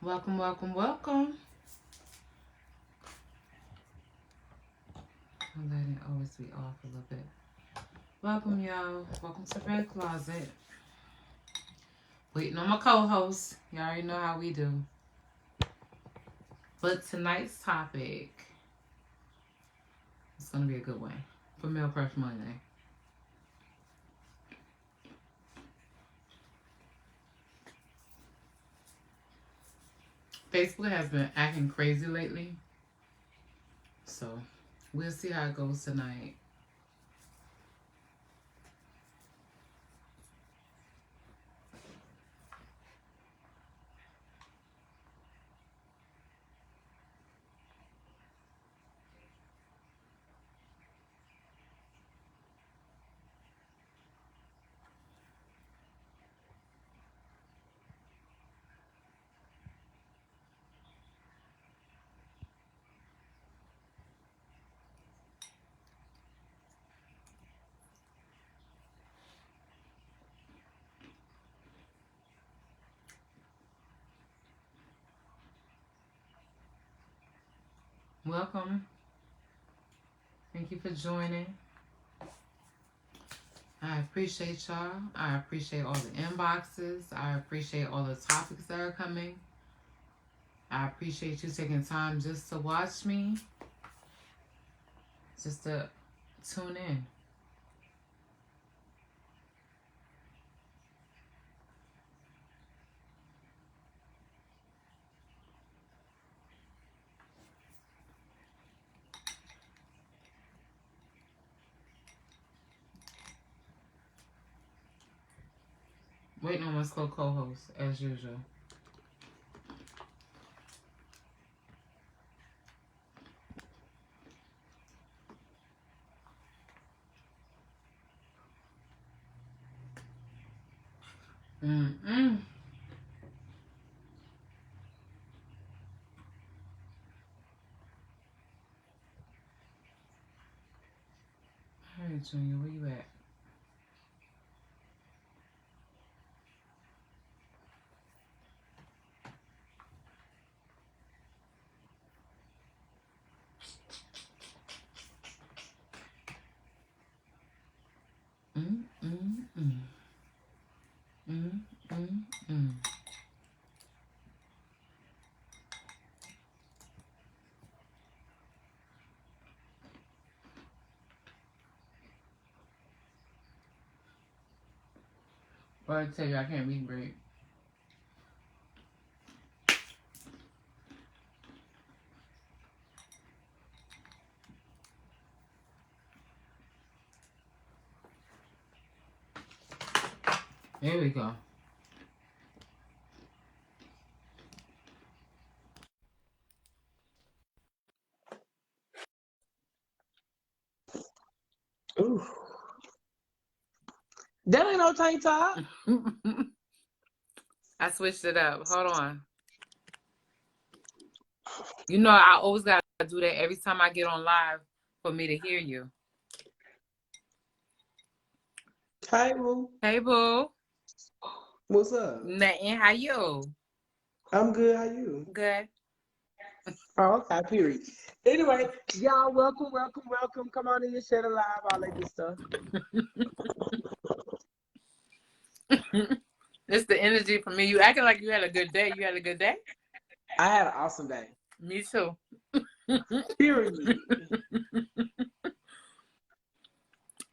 Welcome, welcome, welcome. I'll let it always be off a little bit. Welcome, y'all. Welcome to Red Closet. Waiting on my co-host. You already know how we do. But tonight's topic is gonna be a good one for Meal Prep Monday. Facebook has been acting crazy lately, so we'll see how it goes tonight. Welcome. Thank you for joining. I appreciate y'all. I appreciate all the inboxes. I appreciate all the topics that are coming. I appreciate you taking time just to watch me, just to tune in. Waiting on my slow co-host, as usual. Mm-mm. Hey, Junior, where you at? Mm-mm-mm. Mm-mm-mm. Well, I tell you, I can't read great. There we go. Ooh. That ain't no tank top. I switched it up. Hold on. You know, I always got to do that every time I get on live for me to hear you. Hey, boo. Hey, boo. What's up? Nothing. How you? I'm good. How you? Good. Oh, okay. Period. Anyway, y'all, welcome, welcome, welcome. Come on in, share the live, all that good stuff. It's the energy for me. You acting like you had a good day. You had a good day? I had an awesome day. Me too. Period.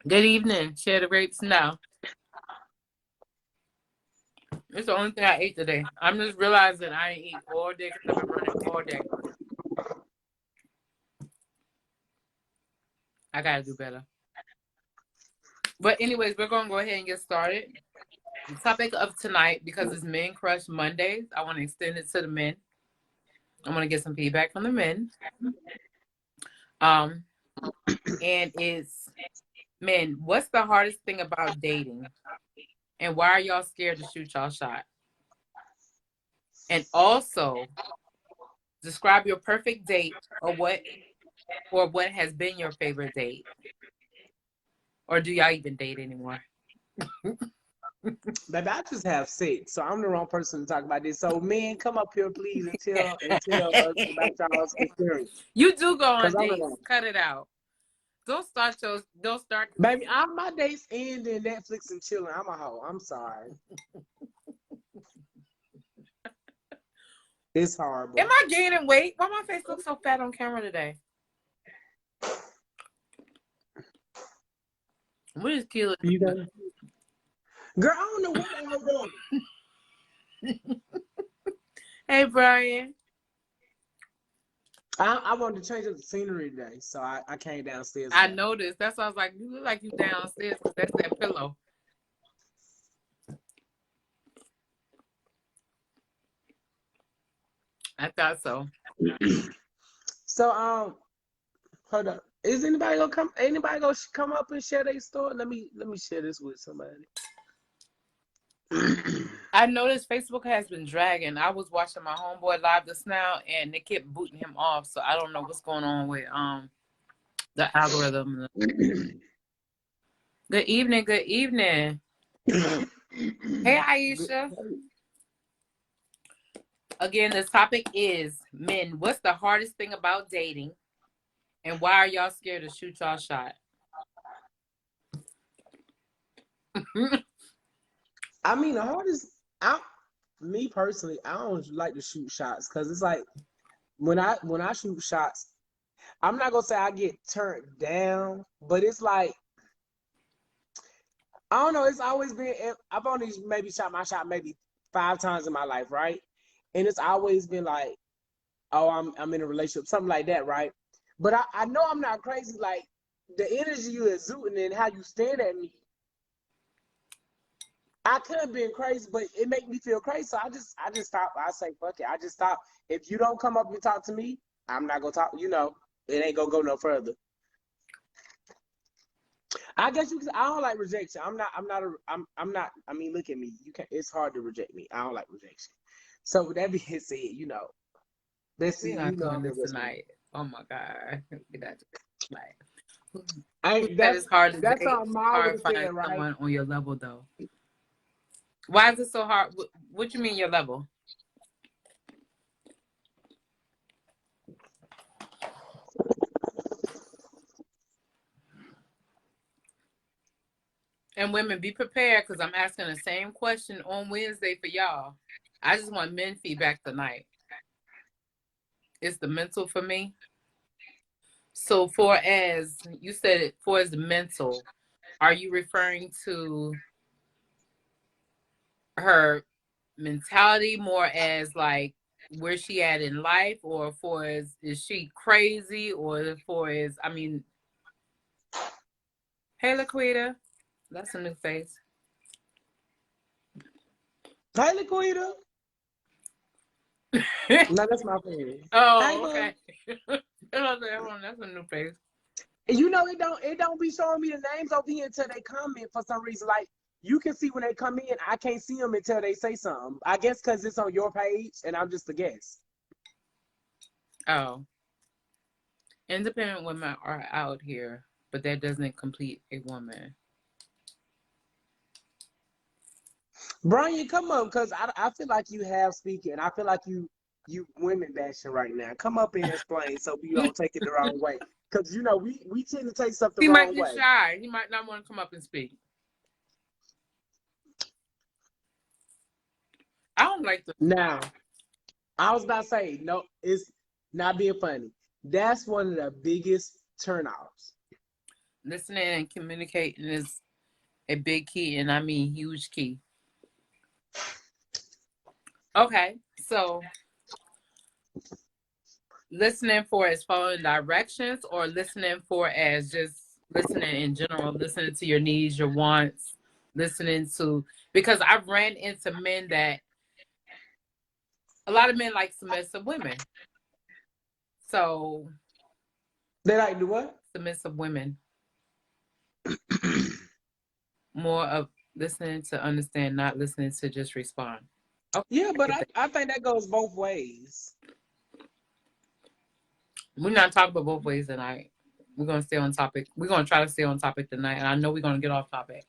Good evening. Share the grapes now. It's the only thing I ate today. I'm just realizing I ain't eat all day because I've been running all day. I gotta do better. But anyways, we're gonna go ahead and get started. The topic of tonight, because it's Men Crush Mondays, I want to extend it to the men. I want to get some feedback from the men. And it's men, what's the hardest thing about dating? And why are y'all scared to shoot y'all shot? And also describe your perfect date or what has been your favorite date. Or do y'all even date anymore? Baby, I just have sex, so I'm the wrong person to talk about this. So, men, come up here, please, and tell us about y'all's experience. You do go on I'm the dates. wrong. Cut it out. Don't start. Baby, all my dates end in Netflix and chilling. I'm a hoe. I'm sorry. It's horrible. Am I gaining weight? Why my face looks so fat on camera today? What is Keela? You got it? Girl, I don't know what the hell doing. Hey, Brian. I wanted to change up the scenery today, so I came downstairs. I noticed. That's why I was like, you look like you downstairs because that's that pillow. I thought so. So hold up. Is anybody gonna come? Anybody gonna come up and share their story? Let me share this with somebody. I noticed Facebook has been dragging. I was watching my homeboy live just now, and they kept booting him off. So I don't know what's going on with the algorithm. Good evening. Good evening. Hey, Aisha. Again, the topic is men. What's the hardest thing about dating, and why are y'all scared to shoot y'all shot? I mean, the hardest. Me personally, I don't like to shoot shots because it's like when I shoot shots, I'm not gonna say I get turned down, but it's like I don't know. It's always been. I've only maybe shot my shot maybe 5 times in my life, right? And it's always been like, oh, I'm in a relationship, something like that, right? But I know I'm not crazy. Like the energy you exuding and how you stand at me, I could have been crazy, but it make me feel crazy. So I just stop. I say, fuck it. I just stop. If you don't come up and talk to me, I'm not gonna talk. You know, it ain't gonna go no further. I guess you. I don't like rejection. I'm not. I mean, look at me. You can. It's hard to reject me. I don't like rejection. So with that being said, you know, let's see. We're not You know, doing this tonight. Oh my God, we're not doing this tonight. That's hard to that's date. how I'm always Find saying, right? someone on your level though. Why is it so hard? What you mean your level? And women, be prepared because I'm asking the same question on Wednesday for y'all. I just want men feedback tonight. It's the mental for me. So for as you said it, for as the mental, are you referring to her mentality more as like where she at in life, or for as is she crazy, or for as I mean, hey Laquita, that's a new face. Hey, Laquita. No, that's my friend. Oh, okay. That's a new face. You know, it don't be showing me the names over here until they comment for some reason. Like you can see when they come in, I can't see them until they say something. I guess because it's on your page and I'm just a guest. Oh, independent women are out here, but that doesn't complete a woman. Brian, come up because I feel like you have speaking. I feel like you women bashing right now. Come up and explain so we don't take it the wrong way. Because you know we tend to take stuff the He wrong might be way. shy. He might not want to come up and speak. I don't like the. Now, I was about to say, no, it's not being funny. That's one of the biggest turnoffs. Listening and communicating is a big key, and I mean huge key. Okay, so listening for as following directions, or listening for as just listening in general, listening to your needs, your wants, listening to, because I've ran into men that a lot of men like submissive women. So They like do what? Submissive women. More of listening to understand, not listening to just respond. Okay. Yeah, but I think that goes both ways. We're not talking about both ways tonight. We're going to stay on topic. We're going to try to stay on topic tonight. And I know we're going to get off topic.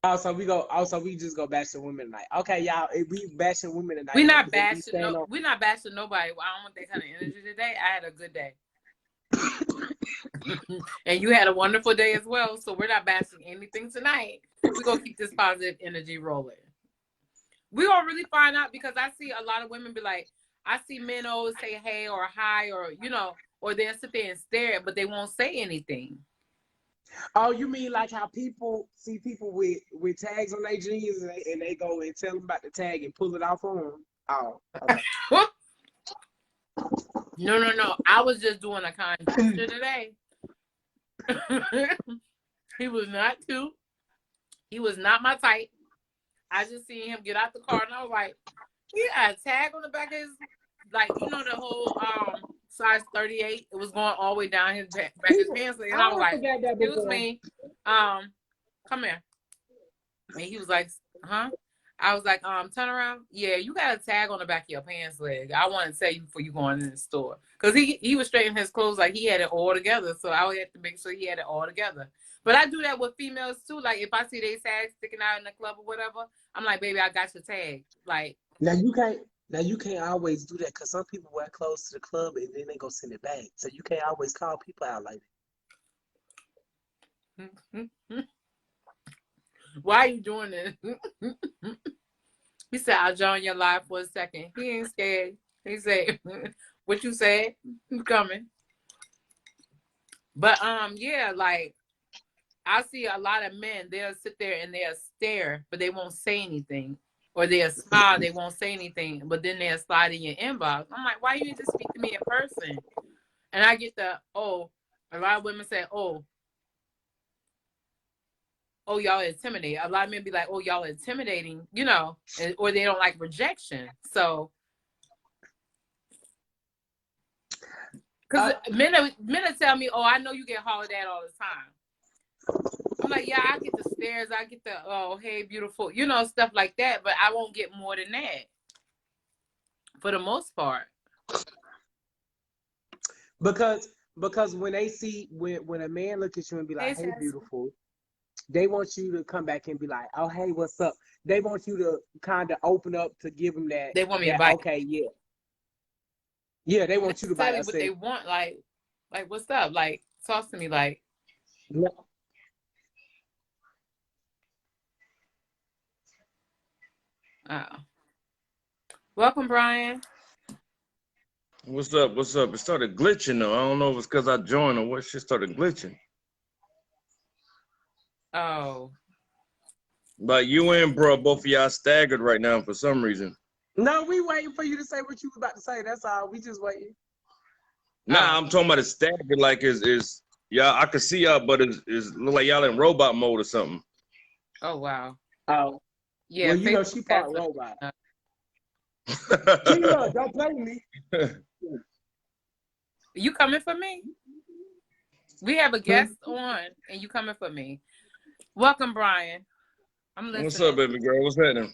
Also, we just go bash the women tonight. Okay, y'all, if we bashing women tonight. We're not because if we bashing. stand No, on- we're not bashing nobody. I don't want that kind of energy today. I had a good day, and you had a wonderful day as well. So we're not bashing anything tonight. We're gonna keep this positive energy rolling. We're gonna really find out because I see a lot of women be like, I see men always say hey or hi or or they'll sit there and stare, but they won't say anything. Oh, you mean like how people see people with tags on their jeans and they go and tell them about the tag and pull it off on them? Oh, okay. No. I was just doing a kind gesture today. He was not cute. He was not my type. I just seen him get out the car and I was like, he had a tag on the back of his, like, the whole size 38. It was going all the way down his back of his pants. And I was like, excuse me, come here. And he was like, huh? I was like, turn around. Yeah, you got a tag on the back of your pants leg. I want to tell you before you go in the store. Because he was straightening his clothes like he had it all together. So I had to make sure he had it all together. But I do that with females too. Like if I see they tags sticking out in the club or whatever, I'm like, baby, I got your tag. Like Now you can't always do that because some people wear clothes to the club and then they go send it back. So you can't always call people out like that. Why are you doing this? He said, I'll join your live for a second. He ain't scared. He said, what you said? I'm coming. But yeah, like I see a lot of men, they'll sit there and they'll stare, but they won't say anything. Or they'll smile, they won't say anything, but then they'll slide in your inbox. I'm like, why you need to speak to me in person? And I get a lot of women say, oh, y'all intimidate. A lot of men be like, oh, y'all intimidating, or they don't like rejection. So, because men tell me, oh, I know you get hollered at all the time. I'm like, yeah, I get the stares, I get the, oh, hey, beautiful, stuff like that, but I won't get more than that for the most part. Because when they see, when a man look at you and be like, hey, beautiful, they want you to come back and be like, oh, hey, what's up? They want you to kind of open up to give them that. They want me to bite. Okay, yeah. Yeah, they want you to bite. What they want, like, what's up? Like, talk to me, like. Yeah. Welcome, Brian. What's up? What's up? It started glitching though. I don't know if it's because I joined or what shit started glitching. Oh. But you and bro, both of y'all staggered right now for some reason. No, we waiting for you to say what you was about to say. That's all. We just waiting. Nah, I'm talking about it staggered like is y'all. I can see y'all, but it's look like y'all in robot mode or something. Oh wow. Oh. Yeah. Well, she part robot. Don't play with me. You coming for me? We have a guest on, and you coming for me. Welcome, Brian. I'm listening. What's up, baby girl? What's happening?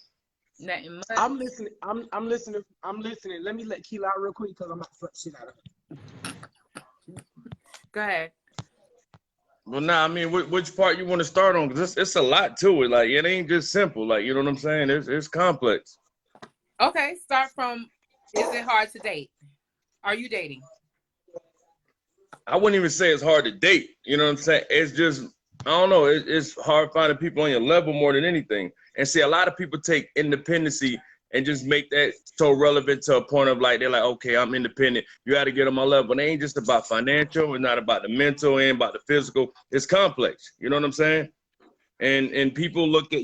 Nothing much. I'm listening. I'm listening. I'm listening. Let me let Keela out real quick because I'm not fuck shit out of her. Go ahead. Well, nah, I mean, which part you want to start on? Because it's a lot to it. Like, it ain't just simple. Like, you know what I'm saying? It's complex. Okay, start from, is it hard to date? Are you dating? I wouldn't even say it's hard to date. You know what I'm saying? It's just, I don't know. It's hard finding people on your level more than anything. And see, a lot of people take independency and just make that so relevant to a point of like, they're like, okay, I'm independent. You got to get on my level. But it ain't just about financial. It's not about the mental and about the physical. It's complex. You know what I'm saying? And people look at,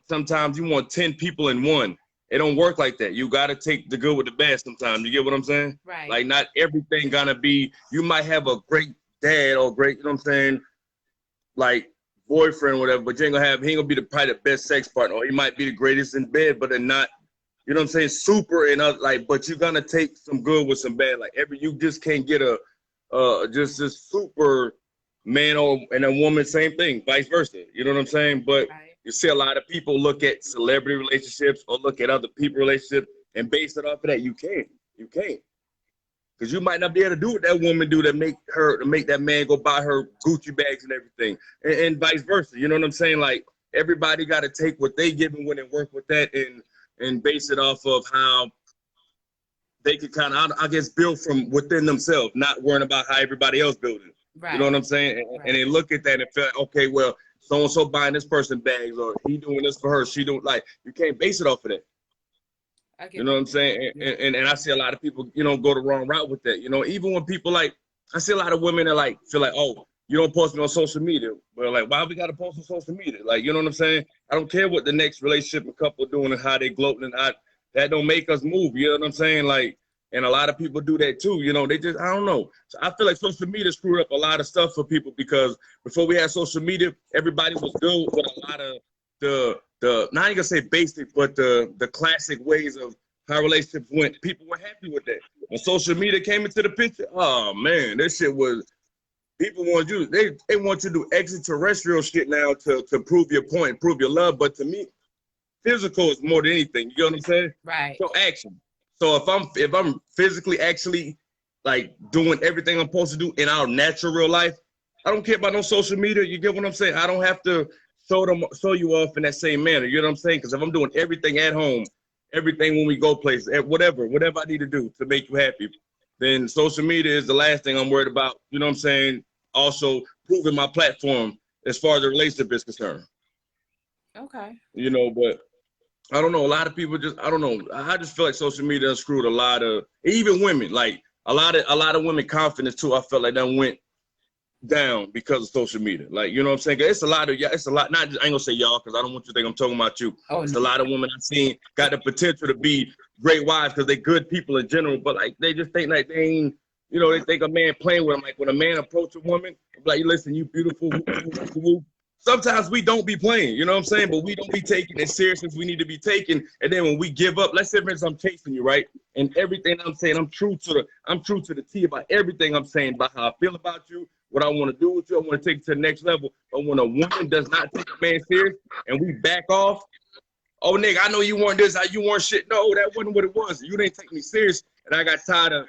sometimes you want 10 people in one. It don't work like that. You got to take the good with the bad sometimes. You get what I'm saying? Right. Like, not everything gonna be, you might have a great dad or great, you know what I'm saying, like boyfriend or whatever, but he ain't gonna be probably the best sex partner, or he might be the greatest in bed, but they're not, you know what I'm saying, super and like, but you're gonna take some good with some bad. Like you just can't get just a super man and a woman, same thing, vice versa. You know what I'm saying? But right. You see a lot of people look at celebrity relationships or look at other people relationships and base it off of that. You can't. Because you might not be able to do what that woman do to make that man go buy her Gucci bags and everything. And vice versa. You know what I'm saying? Like, everybody got to take what they given with and work with that and base it off of how they can kind of, I guess, build from within themselves, not worrying about how everybody else building. Right. You know what I'm saying? And they look at that and feel, okay, well, so-and-so buying this person bags, or he doing this for her, she doing, like, you can't base it off of that. You know what I'm saying? And I see a lot of people, you know, go the wrong route with that. You know, even when people, like, I see a lot of women that, like, feel like, oh, you don't post me on social media. Well, like, why we got to post on social media? Like, you know what I'm saying? I don't care what the next relationship and couple doing and how they gloating, and that don't make us move. You know what I'm saying? Like, and a lot of people do that too. You know, they just, I don't know. So I feel like social media screwed up a lot of stuff for people, because before we had social media, everybody was good with a lot of the not even gonna say basic, but the classic ways of how relationships went. People were happy with that. When social media came into the picture, oh man, that shit was, people want you, they want you to do extraterrestrial shit now to prove your point, prove your love. But to me, physical is more than anything. You know what I'm saying? Right. So action. So if I'm physically actually like doing everything I'm supposed to do in our natural real life, I don't care about no social media. You get what I'm saying? I don't have to show you off in that same manner. You know what I'm saying? Because if I'm doing everything at home, everything when we go places, whatever I need to do to make you happy, then social media is the last thing I'm worried about. You know what I'm saying? Also proving my platform as far as the relationship is concerned. Okay. You know, but I don't know. A lot of people just, I don't know. I just feel like social media screwed a lot of, even women, like a lot of women confidence too. I felt like that went down because of social media. Like, you know what I'm saying? It's a lot, not just, I ain't gonna say y'all, because I don't want you to think I'm talking about you. Oh, it's a lot of women I've seen got the potential to be great wives because they're good people in general, but like they just think like they ain't, you know, they think a man playing with them. Like when a man approach a woman, like, listen, you beautiful. Sometimes we don't be playing, you know what I'm saying? But we don't be taking it serious as we need to be taken. And then when we give up, let's say for instance, I'm chasing you, right? And everything I'm saying, I'm true to the T about everything I'm saying, about how I feel about you, what I want to do with you. I want to take it to the next level. But when a woman does not take a man serious and we back off, oh nigga, I know you weren't this, you weren't shit. No, that wasn't what it was. You didn't take me serious. And I got tired of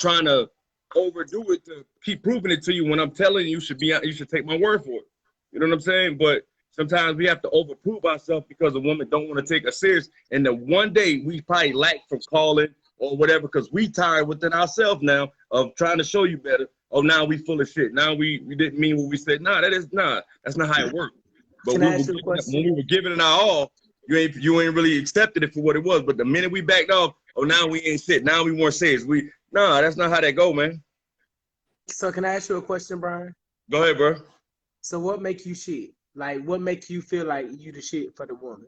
trying to overdo it to keep proving it to you when I'm telling you you should take my word for it. You know what I'm saying? But sometimes we have to overprove ourselves because a woman don't want to take us serious. And the one day we probably lack from calling or whatever, because we tired within ourselves now of trying to show you better. Oh, now we full of shit. Now we didn't mean what we said. That's not how it worked. But when we were giving it our all, you ain't really accepted it for what it was. But the minute we backed off, oh, now we ain't shit. Now we weren't serious. That's not how that go, man. So can I ask you a question, Brian? Go ahead, bro. So what make you shit? Like, what make you feel like you the shit for the woman?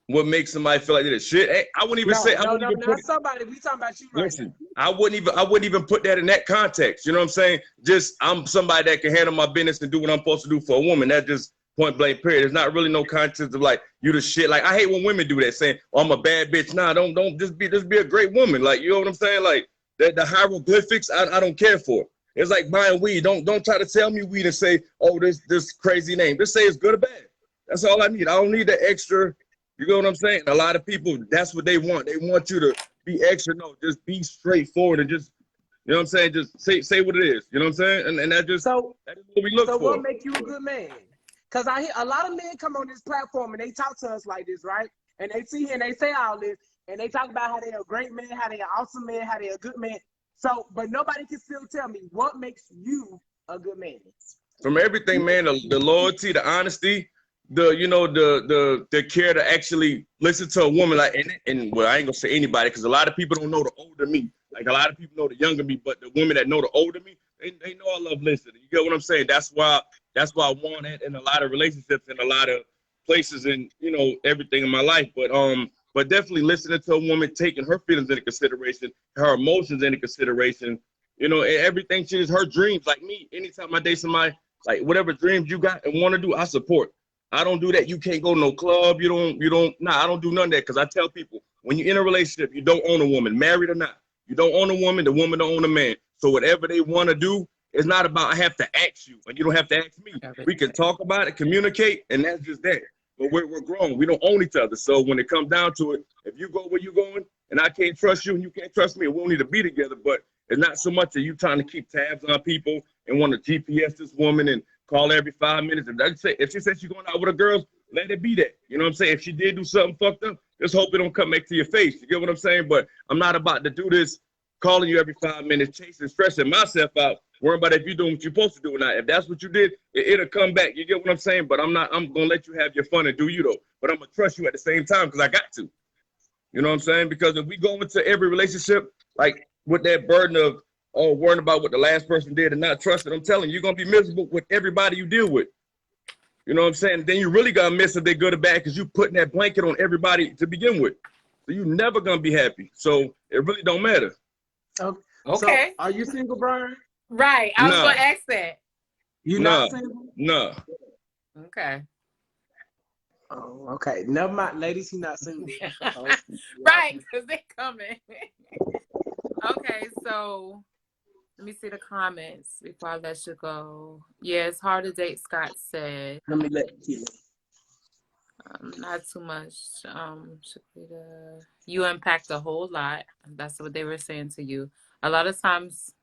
What makes somebody feel like they're the shit? Hey, I wouldn't even say. Not somebody. We talking about you right Listen, now. I wouldn't even put that in that context. You know what I'm saying? Just, I'm somebody that can handle my business and do what I'm supposed to do for a woman. That's just point blank period. There's not really no context of like, you the shit. Like, I hate when women do that, saying, oh, I'm a bad bitch. Nah, don't just be a great woman. Like, you know what I'm saying? Like, the hieroglyphics, I don't care for. It's like buying weed. Don't try to tell me weed and say, oh, this crazy name. Just say it's good or bad. That's all I need. I don't need the extra. You know what I'm saying? A lot of people, that's what they want. They want you to be extra. No, just be straightforward and just, you know what I'm saying? Just say what it is. You know what I'm saying? And that is what we look for. So what make you a good man? Because I hear a lot of men come on this platform and they talk to us like this, right? And they see and they say all this, and they talk about how they're a great man, how they're an awesome man, how they're a good man. So, but nobody can still tell me what makes you a good man. From everything, man, the loyalty, the honesty, the care to actually listen to a woman, like, and well, I ain't gonna say anybody, because a lot of people don't know the older me. Like, a lot of people know the younger me, but the women that know the older me, they know I love listening. You get what I'm saying? That's why I want it in a lot of relationships and a lot of places and, you know, everything in my life. But definitely listening to a woman, taking her feelings into consideration, her emotions into consideration, you know, and everything. She is her dreams. Like me, anytime I date somebody, like whatever dreams you got and want to do, I support. I don't do that. You can't go to no club. I don't do none of that, because I tell people, when you're in a relationship, you don't own a woman, married or not. You don't own a woman. The woman don't own a man. So whatever they want to do, it's not about I have to ask you, and you don't have to ask me. We can talk about it, communicate, and that's just that. But we're grown. We don't own each other. So when it comes down to it, if you go where you're going and I can't trust you and you can't trust me, we don't need to be together. But it's not so much that you trying to keep tabs on people and want to GPS this woman and call every 5 minutes. If she says she's going out with her girls, let it be that. You know what I'm saying? If she did do something fucked up, just hope it don't come back to your face. You get what I'm saying? But I'm not about to do this, calling you every 5 minutes, chasing, stressing myself out, worrying about if you're doing what you're supposed to do or not. If that's what you did, it'll come back. You get what I'm saying? But I'm gonna let you have your fun and do you though. But I'm gonna trust you at the same time because I got to. You know what I'm saying? Because if we go into every relationship like with that burden of worrying about what the last person did and not trusting, I'm telling you, you're gonna be miserable with everybody you deal with. You know what I'm saying? Then you really gonna miss if they're good or bad because you putting that blanket on everybody to begin with. So you're never gonna be happy. So it really don't matter. Okay. Okay. So, are you single, Brian? Right. I was Nah. gonna ask that. You Nah. not single? No. Okay. Oh, okay. Never mind, ladies. He not single. Oh, Right, because they coming. Okay, so let me see the comments before I let you go. Yeah, it's hard to date, Scott said. Let me let you. Not too much. Shakita, you impact a whole lot. That's what they were saying to you. A lot of times,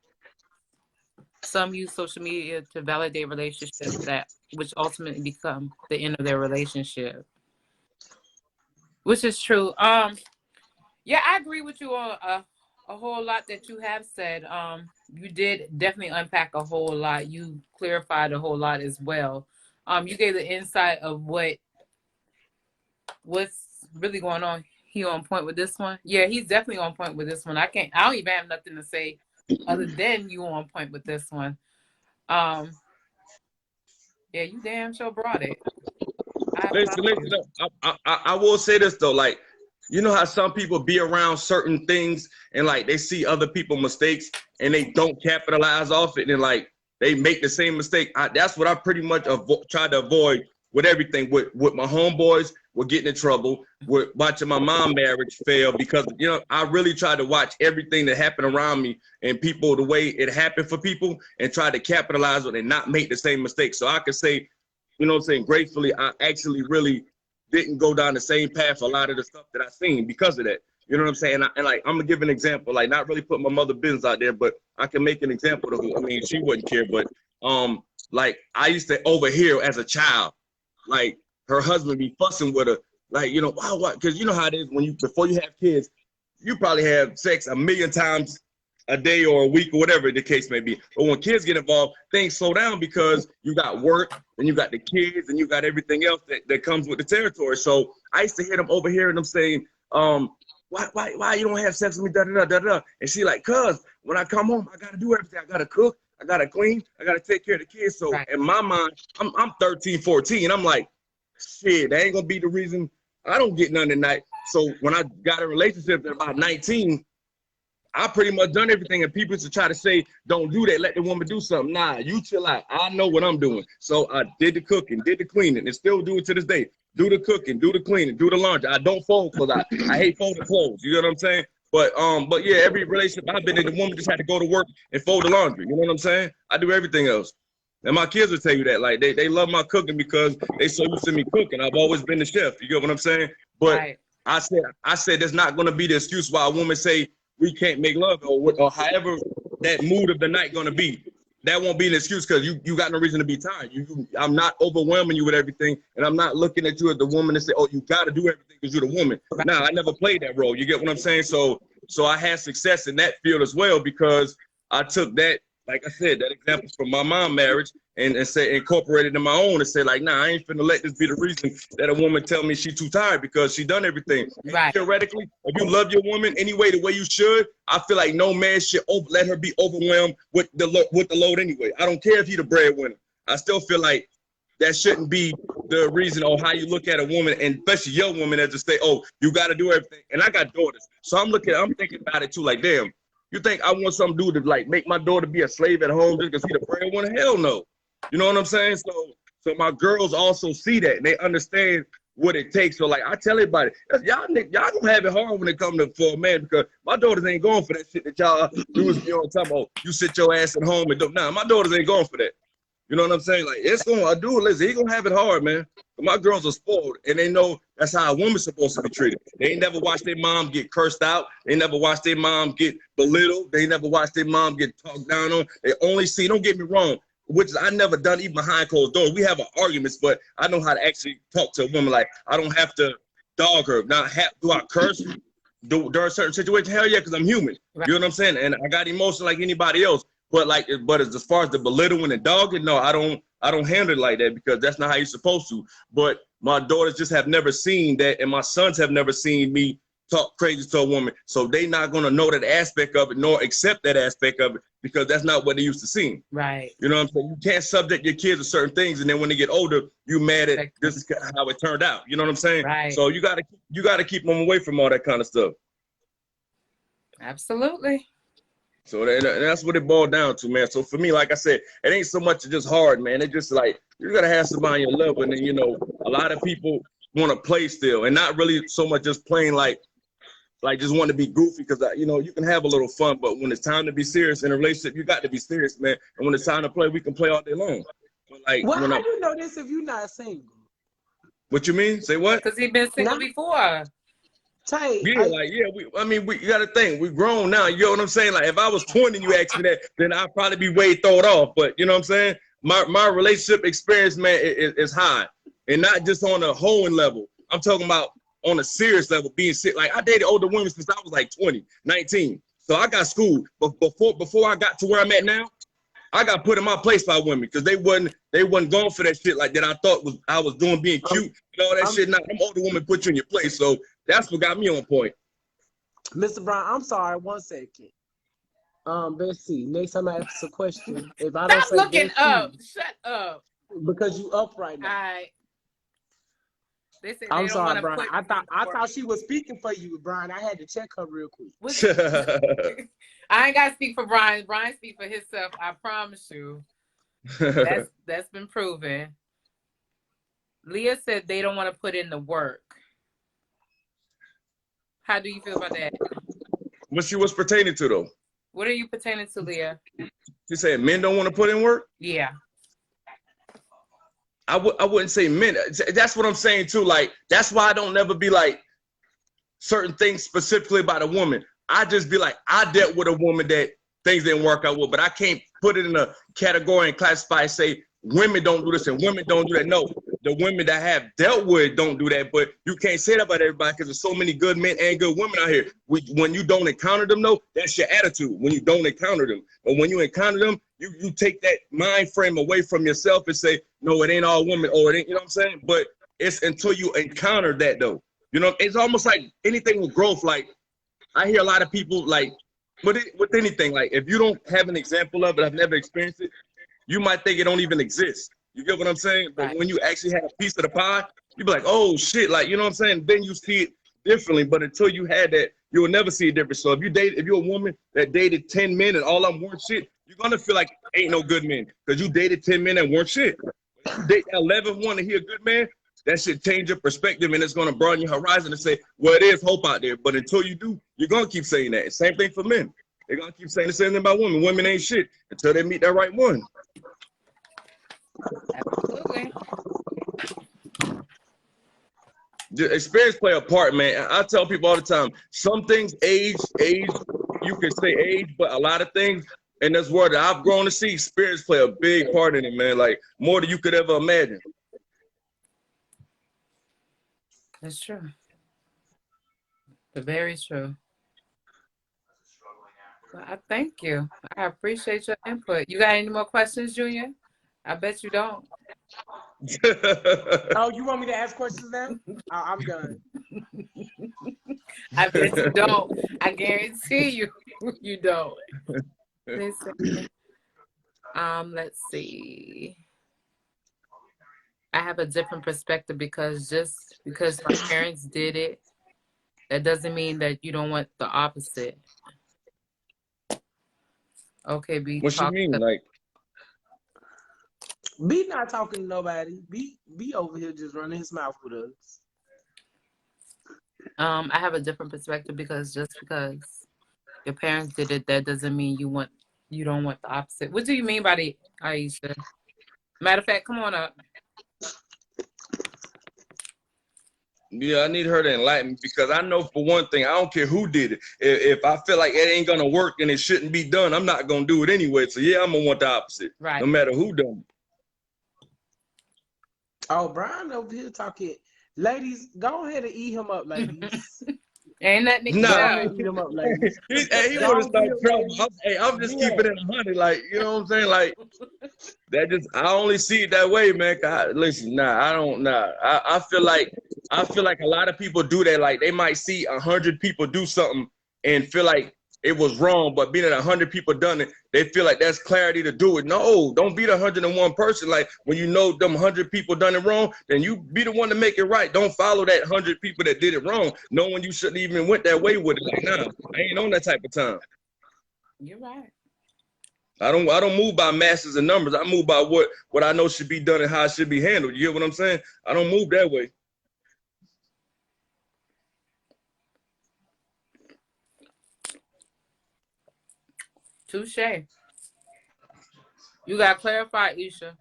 some use social media to validate relationships which ultimately become the end of their relationship. Which is true. Yeah, I agree with you on a whole lot that you have said. You did definitely unpack a whole lot. You clarified a whole lot as well. You gave the insight of what's really going on. He on point with this one? Yeah, he's definitely on point with this one. I don't even have nothing to say other than you on point with this one. Yeah, you damn sure brought it. Listen, I will say this though, like, you know how some people be around certain things and like they see other people mistakes and they don't capitalize off it and like they make the same mistake. That's what I pretty much try to avoid with everything. With my homeboys, we're getting in trouble. With watching my mom marriage fail because, you know, I really try to watch everything that happened around me and people, the way it happened for people and try to capitalize on it and not make the same mistake. So I could say, you know what I'm saying, gratefully, I actually really didn't go down the same path a lot of the stuff that I seen because of that. You know what I'm saying? And like, I'm gonna give an example, like not really put my mother business out there, but I can make an example of, I mean, she wouldn't care, but like I used to overhear as a child, like her husband be fussing with her, like, you know, wow, what? Because you know how it is when before you have kids, you probably have sex 1,000,000 times a day or a week or whatever the case may be. But when kids get involved, things slow down because you got work and you got the kids and you got everything else that comes with the territory. So I used to hear them overhearing them saying, why you don't have sex with me, da da da da da. And she like, cuz when I come home, I gotta do everything. I gotta cook, I gotta clean, I gotta take care of the kids. So in my mind, I'm 13, 14. I'm like, shit, that ain't gonna be the reason I don't get none tonight. So when I got a relationship at about 19, I pretty much done everything, and people to try to say, don't do that, let the woman do something. Nah, you chill out. I know what I'm doing. So I did the cooking, did the cleaning, and still do it to this day. Do the cooking, do the cleaning, do the laundry. I don't fold clothes. I hate folding clothes. You know what I'm saying? But yeah, every relationship I've been in, the woman just had to go to work and fold the laundry. You know what I'm saying? I do everything else. And my kids will tell you that. Like, they love my cooking because they so used to me cooking. I've always been the chef. You get what I'm saying? But I said there's not going to be the excuse why a woman say, we can't make love or however that mood of the night gonna be. That won't be an excuse because you got no reason to be tired. I'm not overwhelming you with everything, and I'm not looking at you as the woman and say, oh, you gotta do everything because you're the woman. Nah, I never played that role. You get what I'm saying? So I had success in that field as well because I took that, like I said, that example from my mom marriage and say incorporated in my own and say like, nah, I ain't finna let this be the reason that a woman tell me she too tired because she done everything. Right. Theoretically, if you love your woman anyway the way you should, I feel like no man should let her be overwhelmed with the load anyway. I don't care if he the breadwinner. I still feel like that shouldn't be the reason or how you look at a woman, and especially your woman, as to say, oh, you got to do everything. And I got daughters, so I'm thinking about it too. Like, damn, you think I want some dude to like make my daughter be a slave at home just because he the breadwinner? Hell no. You know what I'm saying? So my girls also see that and they understand what it takes. So like I tell everybody, y'all gonna have it hard when it comes to for a man because my daughters ain't going for that shit that y'all do. You know what I'm talking about? You sit your ass at home and do. Nah, my daughters ain't going for that. You know what I'm saying? Like it's gonna listen, he gonna have it hard, man. But my girls are spoiled and they know that's how a woman's supposed to be treated. They ain't never watched their mom get cursed out. They never watched their mom get belittled. They never watched their mom get talked down on. They only see, don't get me wrong, which I never done even behind closed doors. We have arguments, but I know how to actually talk to a woman. Like, I don't have to dog her. Now, do I curse during certain situations? Hell yeah, because I'm human. Right. You know what I'm saying? And I got emotion like anybody else. But as far as the belittling and dogging, no, I don't handle it like that, because that's not how you're supposed to. But my daughters just have never seen that, and my sons have never seen me talk crazy to a woman, so they not gonna know that aspect of it, nor accept that aspect of it, because that's not what they used to see. Right. You know what I'm saying? You can't subject your kids to certain things, and then when they get older, you mad at this is how it turned out. You know what I'm saying? Right. So you gotta keep them away from all that kind of stuff. Absolutely. So that's what it boiled down to, man. So for me, like I said, it ain't so much just hard, man. It's just like you gotta have somebody you love, and then a lot of people want to play still, and not really so much just playing like just want to be goofy, because you can have a little fun, but when it's time to be serious in a relationship, you got to be serious, man. And when it's time to play, we can play all day long. But Well, how do you know this if you're not single? What you mean? Say what? Because he's been single before. Tay, Yeah, we got to think. We're grown now. You know what I'm saying? Like, if I was 20 and you asked me that, then I'd probably be way thrown off. But you know what I'm saying? My relationship experience, man, is high. And not just on a hoeing level. I'm talking about on a serious level, being sick. Like, I dated older women since I was like 20, 19. So I got schooled. But before I got to where I'm at now, I got put in my place by women, because they wasn't going for that shit like that. I thought I was doing being cute and all that shit. Now, them older women put you in your place. So that's what got me on point. Mr. Brown, I'm sorry, 1 second. Bessie, next time I ask a question, if I don't Stop say looking Bessie, up. Shut up. because you up right now. All right. They said I'm they don't sorry, wanna Brian. I thought she was speaking for you, Brian. I had to check her real quick. I ain't got to speak for Brian. Brian speak for himself. I promise you. That's been proven. Leah said they don't want to put in the work. How do you feel about that? What she was pertaining to, though? What are you pertaining to, Leah? She said men don't want to put in work? Yeah. I wouldn't say men. That's what I'm saying too. Like, that's why I don't never be like certain things specifically about a woman. I just be like, I dealt with a woman that things didn't work out with, but I can't put it in a category and classify and say women don't do this and women don't do that. No, the women that have dealt with don't do that, but you can't say that about everybody, because there's so many good men and good women out here. When you don't encounter them, though, that's your attitude. When you don't encounter them, but when you encounter them, you take that mind frame away from yourself and say, no, it ain't all women, or it ain't, you know what I'm saying? But it's until you encounter that, though. You know, it's almost like anything with growth. Like, I hear a lot of people, like, with anything, like, if you don't have an example of it, I've never experienced it, you might think it don't even exist. You get what I'm saying? But Right. when you actually have a piece of the pie, you be like, oh, shit, like, you know what I'm saying? Then you see it differently. But until you had that, you will never see it different. So if you're a woman that dated 10 men and all of them weren't shit, you're going to feel like ain't no good men, because you dated 10 men that weren't shit. If you date 11 one and he a good man, that should change your perspective, and it's going to broaden your horizon and say, well, it is hope out there. But until you do, you're going to keep saying that. Same thing for men. They're going to keep saying the same thing about women. Women ain't shit until they meet that right one. Absolutely. The experience play a part, man. I tell people all the time, some things age, you can say age, but a lot of things in this world that I've grown to see, experience play a big part in it, man. Like, more than you could ever imagine. That's true. Very true. Well, I thank you. I appreciate your input. You got any more questions, Junior? I bet you don't. Oh, you want me to ask questions now? I'm done. I bet you don't. I guarantee you, you don't. Listen. Let's see. I have a different perspective, because just because my parents did it, that doesn't mean that you don't want the opposite. Okay, be What you mean? Like, B not talking to nobody. B over here just running his mouth with us. I have a different perspective, because just because your parents did it, that doesn't mean you don't want the opposite. What do you mean by that, Aisha? Matter of fact, come on up. Yeah, I need her to enlighten me because I know for one thing, I don't care who did it. If I feel like it ain't gonna work and it shouldn't be done, I'm not gonna do it anyway. So yeah, I'm gonna want the opposite, Right. no matter who done it. Oh, Brian over here talking. Ladies, go ahead and eat him up, ladies. Ain't nothing to Nah. Go get ahead up. and eat him up, ladies. he want to start trouble. I'm just Yeah. keeping it 100, like, you know what I'm saying? Like, I only see it that way, man. Listen, I feel like a lot of people do that. Like, they might see 100 people do something and feel like it was wrong, but being that 100 people done it, they feel like that's clarity to do it. No, don't be the 101 person. Like, when you know them 100 people done it wrong, then you be the one to make it right. Don't follow that 100 people that did it wrong, knowing you shouldn't even went that way with it. Like, nah, I ain't on that type of time. You're right. I don't move by masses and numbers. I move by what I know should be done and how it should be handled. You get what I'm saying? I don't move that way. Touche. You gotta clarify, Isha.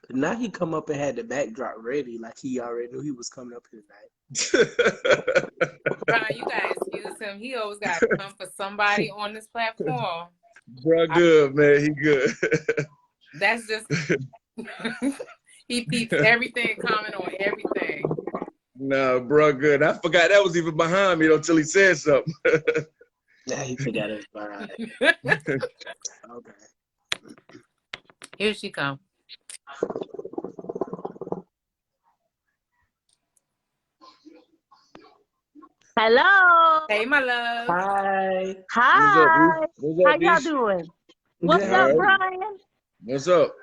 Now he come up and had the backdrop ready, like he already knew he was coming up here tonight. Brian, you gotta excuse him. He always gotta come for somebody on this platform. Bro, good, man. He good. That's just he peeps everything, comment on everything. Nah, bro, good. I forgot that was even behind me until he said something. Now he forgot it. All right. Okay. Here she come. Hello. Hey, my love. Hi. Hi. What's How up, y'all Ish? doing? What's Yeah. up, Brian? What's up?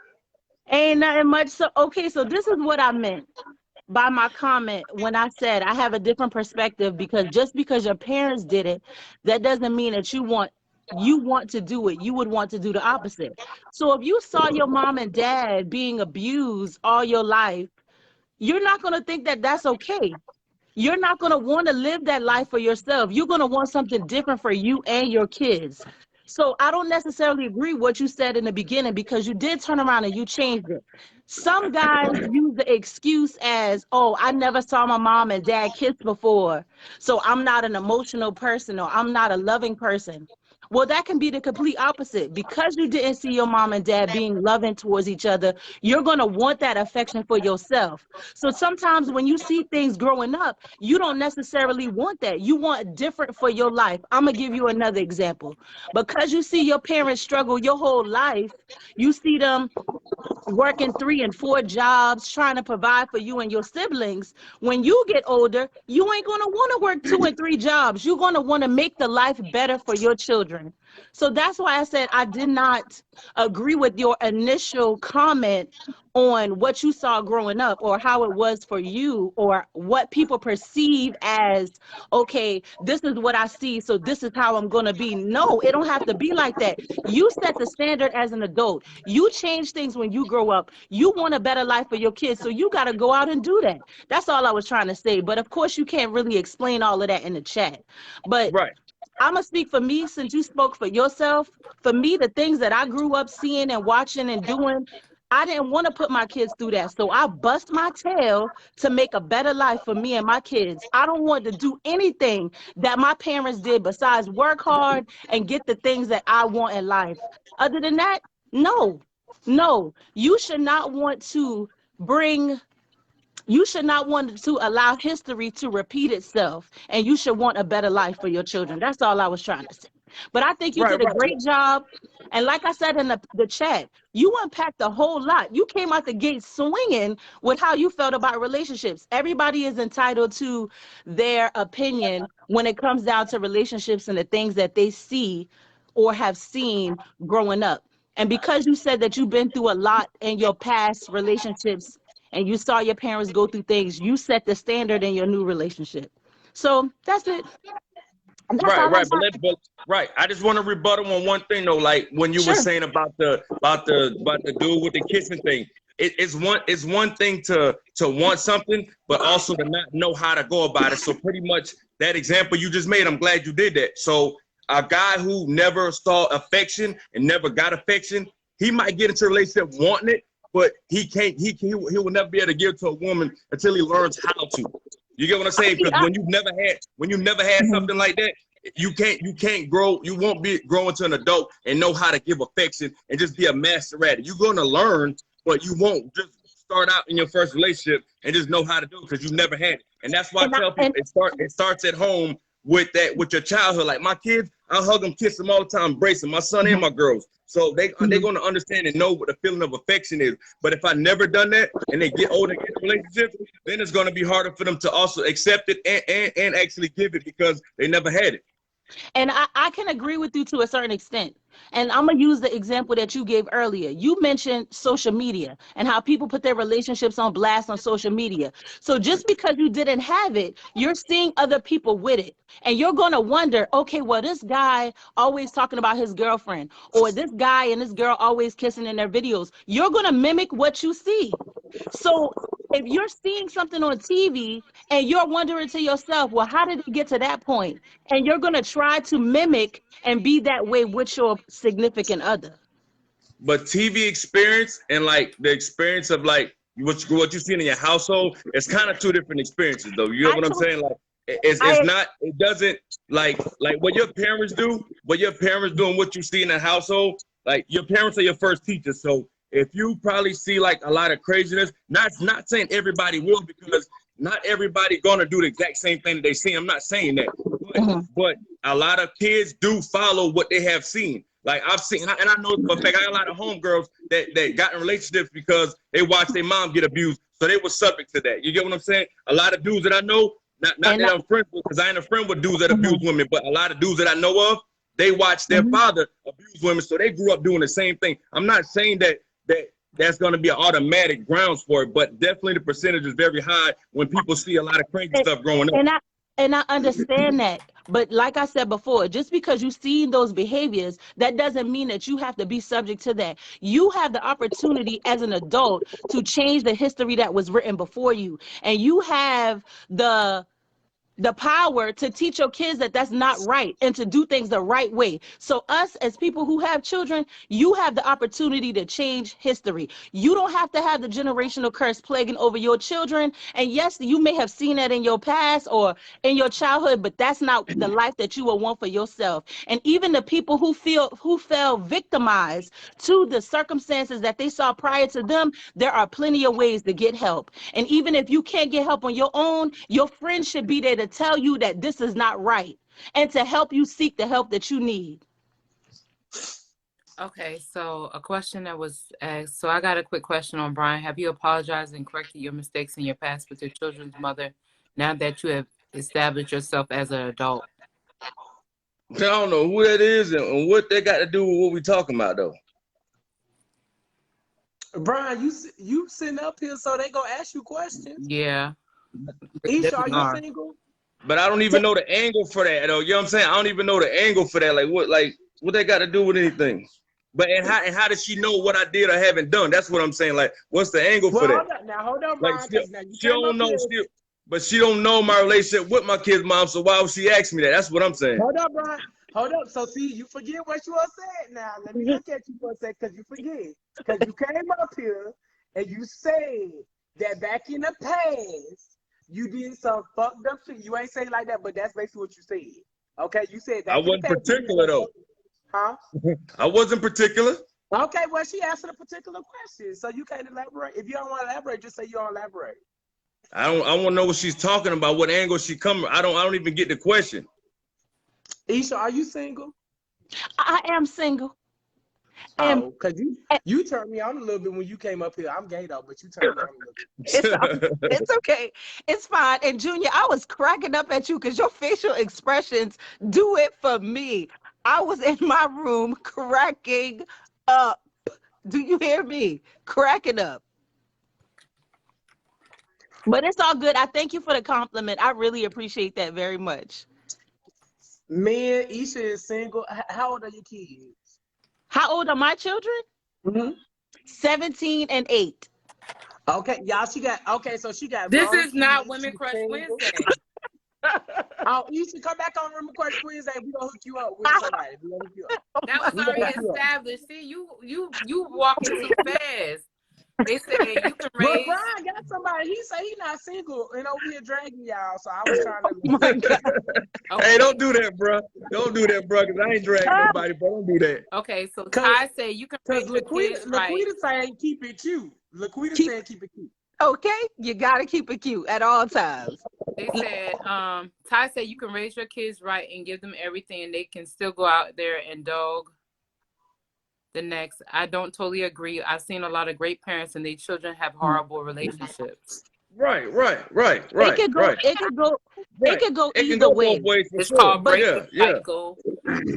Ain't nothing much. So, okay, so this is what I meant by my comment when I said I have a different perspective, because just because your parents did it, that doesn't mean that you want to do it. You would want to do the opposite. So if you saw your mom and dad being abused all your life, you're not going to think that that's okay. You're not going to want to live that life for yourself. You're going to want something different for you and your kids. So I don't necessarily agree what you said in the beginning, because you did turn around and you changed it. Some guys use the excuse as, oh, I never saw my mom and dad kiss before, so I'm not an emotional person, or I'm not a loving person. Well, that can be the complete opposite. Because you didn't see your mom and dad being loving towards each other, you're going to want that affection for yourself. So sometimes when you see things growing up, you don't necessarily want that. You want different for your life. I'm going to give you another example. Because you see your parents struggle your whole life, you see them working 3 and 4 jobs, trying to provide for you and your siblings. When you get older, you ain't going to want to work 2 and 3 jobs. You're going to want to make the life better for your children. So that's why I said I did not agree with your initial comment on what you saw growing up, or how it was for you, or what people perceive as, okay, this is what I see, so this is how I'm going to be. No, it don't have to be like that. You set the standard as an adult. You change things when you grow up. You want a better life for your kids, so you got to go out and do that. That's all I was trying to say. But of course, you can't really explain all of that in the chat. But Right. I'm going to speak for me, since you spoke for yourself. For me, the things that I grew up seeing and watching and doing, I didn't want to put my kids through that. So I bust my tail to make a better life for me and my kids. I don't want to do anything that my parents did besides work hard and get the things that I want in life. Other than that, no. You should not want to allow history to repeat itself, and you should want a better life for your children. That's all I was trying to say. But I think you did a great job. And like I said in the chat, you unpacked a whole lot. You came out the gate swinging with how you felt about relationships. Everybody is entitled to their opinion when it comes down to relationships and the things that they see or have seen growing up. And because you said that you've been through a lot in your past relationships, and you saw your parents go through things, you set the standard in your new relationship. So that's it. Right. Right. I just want to rebuttal on one thing though. Like when you were saying about the dude with the kissing thing. It's one thing to want something, but also to not know how to go about it. So pretty much that example you just made, I'm glad you did that. So a guy who never saw affection and never got affection, he might get into a relationship wanting it, but he can't. He will never be able to give to a woman until he learns how to. You get what I'm saying? Because when you never had something like that, you can't grow. You won't grow into an adult and know how to give affection and just be a master at it. You're gonna learn, but you won't just start out in your first relationship and just know how to do it because you never had it. And that's why I tell people it starts at home with your childhood. Like my kids, I hug them, kiss them all the time, embrace them. My son and my girls. So they're gonna understand and know what the feeling of affection is. But if I never done that and they get older and get in a relationship, then it's gonna be harder for them to also accept it and actually give it because they never had it. And I can agree with you to a certain extent. And I'm going to use the example that you gave earlier. You mentioned social media and how people put their relationships on blast on social media. So just because you didn't have it, you're seeing other people with it. And you're going to wonder, okay, well, this guy always talking about his girlfriend, or this guy and this girl always kissing in their videos. You're going to mimic what you see. So if you're seeing something on TV and you're wondering to yourself, well, how did it get to that point? And you're going to try to mimic and be that way with your significant other. But TV experience and like the experience of like what you see in your household, it's kind of two different experiences though. You know what I'm saying? Like it doesn't like what your parents do and what you see in the household, like your parents are your first teachers. So if you probably see like a lot of craziness, not saying everybody will, because not everybody gonna do the exact same thing that they see. I'm not saying that, but a lot of kids do follow what they have seen. Like I've seen, and I know for a fact I got a lot of homegirls that got in relationships because they watched their mom get abused, so they were subject to that. You get what I'm saying? A lot of dudes that I know, not that I'm friends with, because I ain't a friend with dudes that abuse women, but a lot of dudes that I know of, they watched their father abuse women, so they grew up doing the same thing. I'm not saying that's going to be an automatic grounds for it, but definitely the percentage is very high when people see a lot of crazy stuff growing up. And I understand that. But like I said before, just because you see those behaviors, that doesn't mean that you have to be subject to that. You have the opportunity as an adult to change the history that was written before you. And you have the power to teach your kids that that's not right and to do things the right way. So us as people who have children, you have the opportunity to change history. You don't have to have the generational curse plaguing over your children. And yes, you may have seen that in your past or in your childhood, but that's not the life that you will want for yourself. And even the people who fell victimized to the circumstances that they saw prior to them, there are plenty of ways to get help. And even if you can't get help on your own, your friends should be there to tell you that this is not right and to help you seek the help that you need. Okay, so a question that was asked. So I got a quick question on Brian. Have you apologized and corrected your mistakes in your past with your children's mother now that you have established yourself as an adult? I don't know who that is and what they got to do with what we talking about though. Brian, you sitting up here so they gonna ask you questions. Yeah. Isha, are you single? But I don't even know the angle for that though. You know what I'm saying? I don't even know the angle for that. Like what they got to do with anything? But and how does she know what I did or haven't done? That's what I'm saying. Like, what's the angle for that? Now hold on, Brian. Like, she don't know. But she don't know my relationship with my kid's mom. So why would she ask me that? That's what I'm saying. Hold up, Brian. Hold up. So see, you forget what you all said. Now let me look at you for a second, because you forget. Because you came up here and you said that back in the past you did some fucked up shit. You ain't say it like that, but that's basically what you said. Okay, you said that. I wasn't particular though. Huh? I wasn't particular. Okay, well, she answered a particular question, so you can't elaborate. If you don't want to elaborate, just say you don't elaborate. I want to know what she's talking about, what angle she coming. I don't even get the question. Isha, are you single? I am single. Oh, because you turned me on a little bit when you came up here. I'm gay though, but you turned me on a little bit. It's okay. It's fine. And Junior, I was cracking up at you because your facial expressions do it for me. I was in my room cracking up. Do you hear me? Cracking up. But it's all good. I thank you for the compliment. I really appreciate that very much. Man, Isha is single. How old are your kids? How old are my children? 17 and 8. Okay, y'all, so she got. This is not Women Crush Wednesday. Oh, you should come back on Room Question Wednesday. We gonna hook you up with somebody. We gonna hook you up. That was We gonna already hook you up. established. See, you walking too fast. They said you can But raise. Brian got somebody. He say he not single and over here dragging y'all. So I was trying to. Oh my God. Okay. Hey, don't do that, bro. Don't do that, bro, because I ain't dragging nobody, but don't do that. Okay, so Cause- Ty said you can raise Cause your kids right. Laquita saying keep it cute. Laquita Keep- saying keep it cute. Okay, you gotta keep it cute at all times. They said, Ty said you can raise your kids right and give them everything, and they can still go out there and dog the next. I don't totally agree. I've seen a lot of great parents and their children have horrible relationships. Right. It could go. Right. It could go. Right. It could go It can either go way. both ways for It's sure. called breaking Yeah, the yeah. cycle.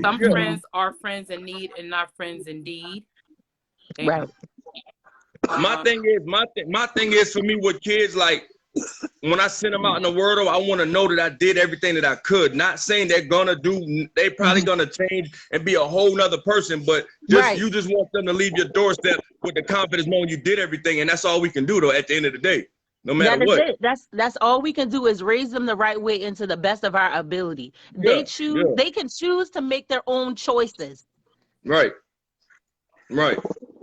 Some Yeah. friends are friends in need and not friends indeed. Right. My thing is for me with kids, like when I send them out in the world, I want to know that I did everything that I could. Not saying they're gonna do, they probably gonna change and be a whole nother person, but just Right. you just want them to leave your doorstep with the confidence knowing you did everything, and that's all we can do though at the end of the day, no matter That is what. it. That's all we can do is raise them the right way and to the best of our ability. They Yeah, choose. yeah. They can choose to make their own choices. Right.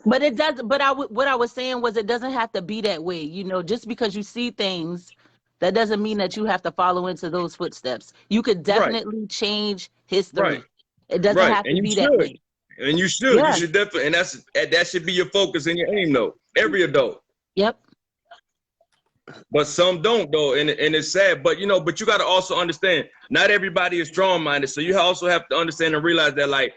But it does. But what I was saying was, it doesn't have to be that way. You know, just because you see things, that doesn't mean that you have to follow into those footsteps. You could definitely change history. Right. It doesn't Right. have to And you be that should. way. And you should. Yeah. You should definitely, and that should be your focus and your aim though. Every adult. Yep. But some don't though, and it's sad. But you got to also understand, not everybody is strong-minded. So you also have to understand and realize that, like,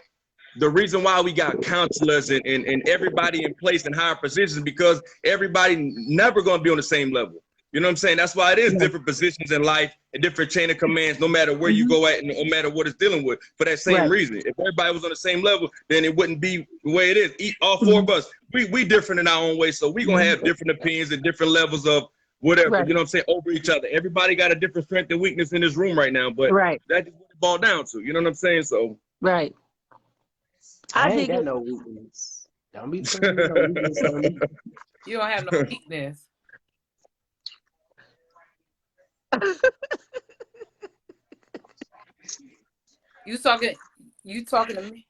the reason why we got counselors and everybody in place in higher positions is because everybody never going to be on the same level. You know what I'm saying? That's why it is different positions in life, a different chain of commands, no matter where you go at and no matter what it's dealing with, for that same Right. reason. If everybody was on the same level, then it wouldn't be the way it is. All four of us, we different in our own way, so we going to have different opinions and different levels of whatever, Right. you know what I'm saying, over each other. Everybody got a different strength and weakness in this room right now, but Right. that's what it boils down to. You know what I'm saying? So, Right. I I ain't think got it- no weakness. Don't be saying no weakness on me. You don't have no weakness. You talking to me?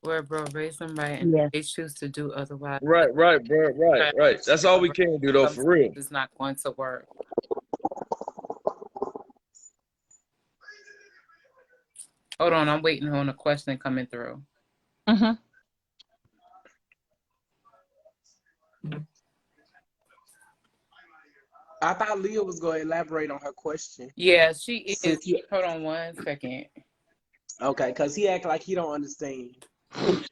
Where bro, raise them right and Yeah. they choose to do otherwise. right, bro, right. That's all we can do though, for real. It's not going to work. Hold on, I'm waiting on a question coming through. Mm-hmm. I thought Leah was going to elaborate on her question. Yeah, she is. Since you- Hold on 1 second. Okay, because he act like he don't understand.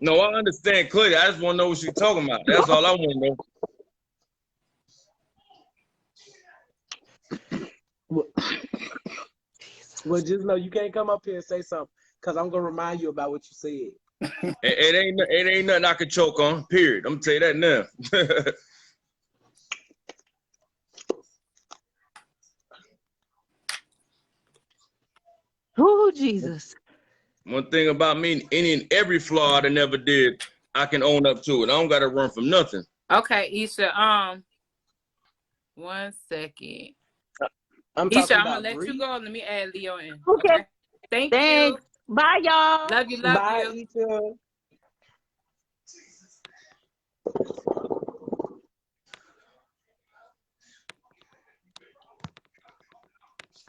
No, I understand clearly. I just want to know what she's talking about. That's all I want to know. Well, just know you can't come up here and say something because I'm going to remind you about what you said. It ain't nothing I can choke on, period. I'm going to tell you that now. Oh, Jesus. One thing about me, any and every flaw I never did, I can own up to it. I don't got to run from nothing. Okay, Isha. 1 second. I'm Isha, talking I'm gonna about let Bree. you go. Let me add Leo in. Okay. Thank Thanks. Bye, y'all. you. Love you. Love Bye, you. Isha.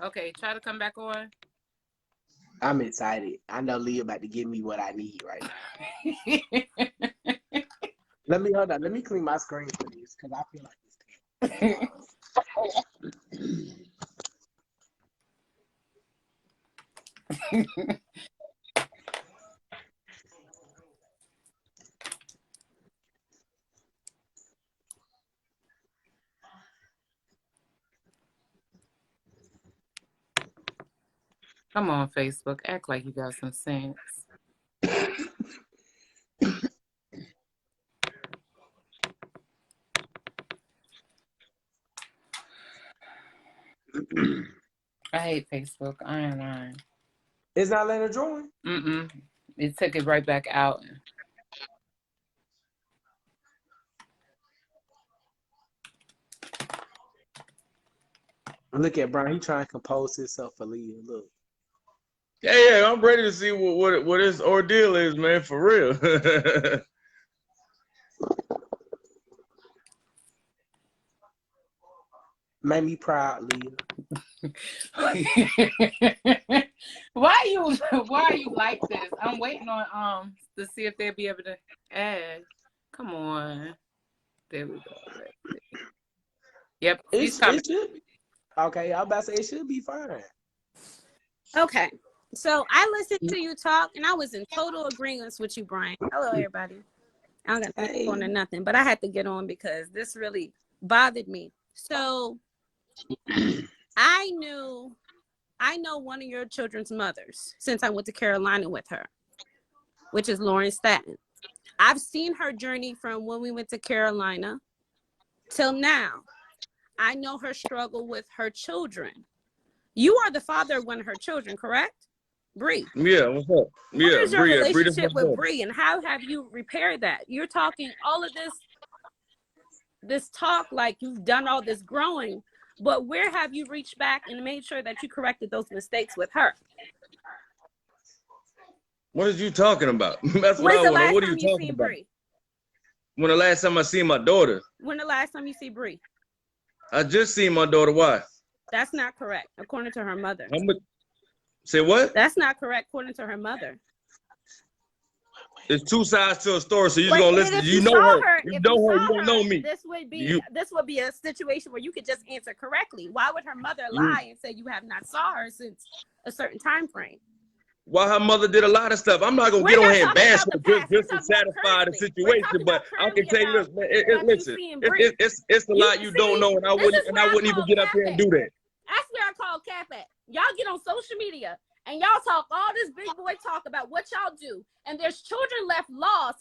Okay, try to come back on. I'm excited. I know Leah about to give me what I need right now. Hold on. Let me clean my screen for this because I feel like this. Come on, Facebook. Act like you got some sense. I hate Facebook. I ain't lying. It's not letting her join. It took it right back out. Look at Brian. He trying to compose himself for Leah. Look. Yeah, I'm ready to see what his ordeal is, man, for real. Made me proud, Leah. Why are you like this? I'm waiting on to see if they'll be able to add. Come on. There we go. Yep. It should be. Okay, I was about to say it should be fine. Okay. So I listened to you talk and I was in total agreement with you, Brian. Hello, everybody. I don't got to on or nothing, but I had to get on because this really bothered me. So I know one of your children's mothers since I went to Carolina with her, which is Lauren Staton. I've seen her journey from when we went to Carolina till now. I know her struggle with her children. You are the father of one of her children, correct? Bree. Yeah, what's up? Yeah, what is your Bree, relationship with Bree, and how have you repaired that? You're talking all of this talk like you've done all this growing, but where have you reached back and made sure that you corrected those mistakes with her? What are you talking about? That's what When's I the want. last What are time you you talking seen about? Bree? When the last time I seen my daughter? When the last time you see Bree? I just seen my daughter. Why? That's not correct, according to her mother. Say what? That's not correct, according to her mother. There's two sides to a story, so you're Wait, gonna and listen. if You know saw her. You if know her. saw You don't know me. This would be a situation where you could just answer correctly. Why would her mother lie and say you have not saw her since a certain time frame? Well, her mother did a lot of stuff. I'm not gonna get on here and bash her just to satisfy the situation, but I can tell you this, man. Listen, it's a lot you don't know, and I wouldn't even get up here and do that. That's where I call cap at. Y'all get on social media and y'all talk all this big boy talk about what y'all do, and there's children left lost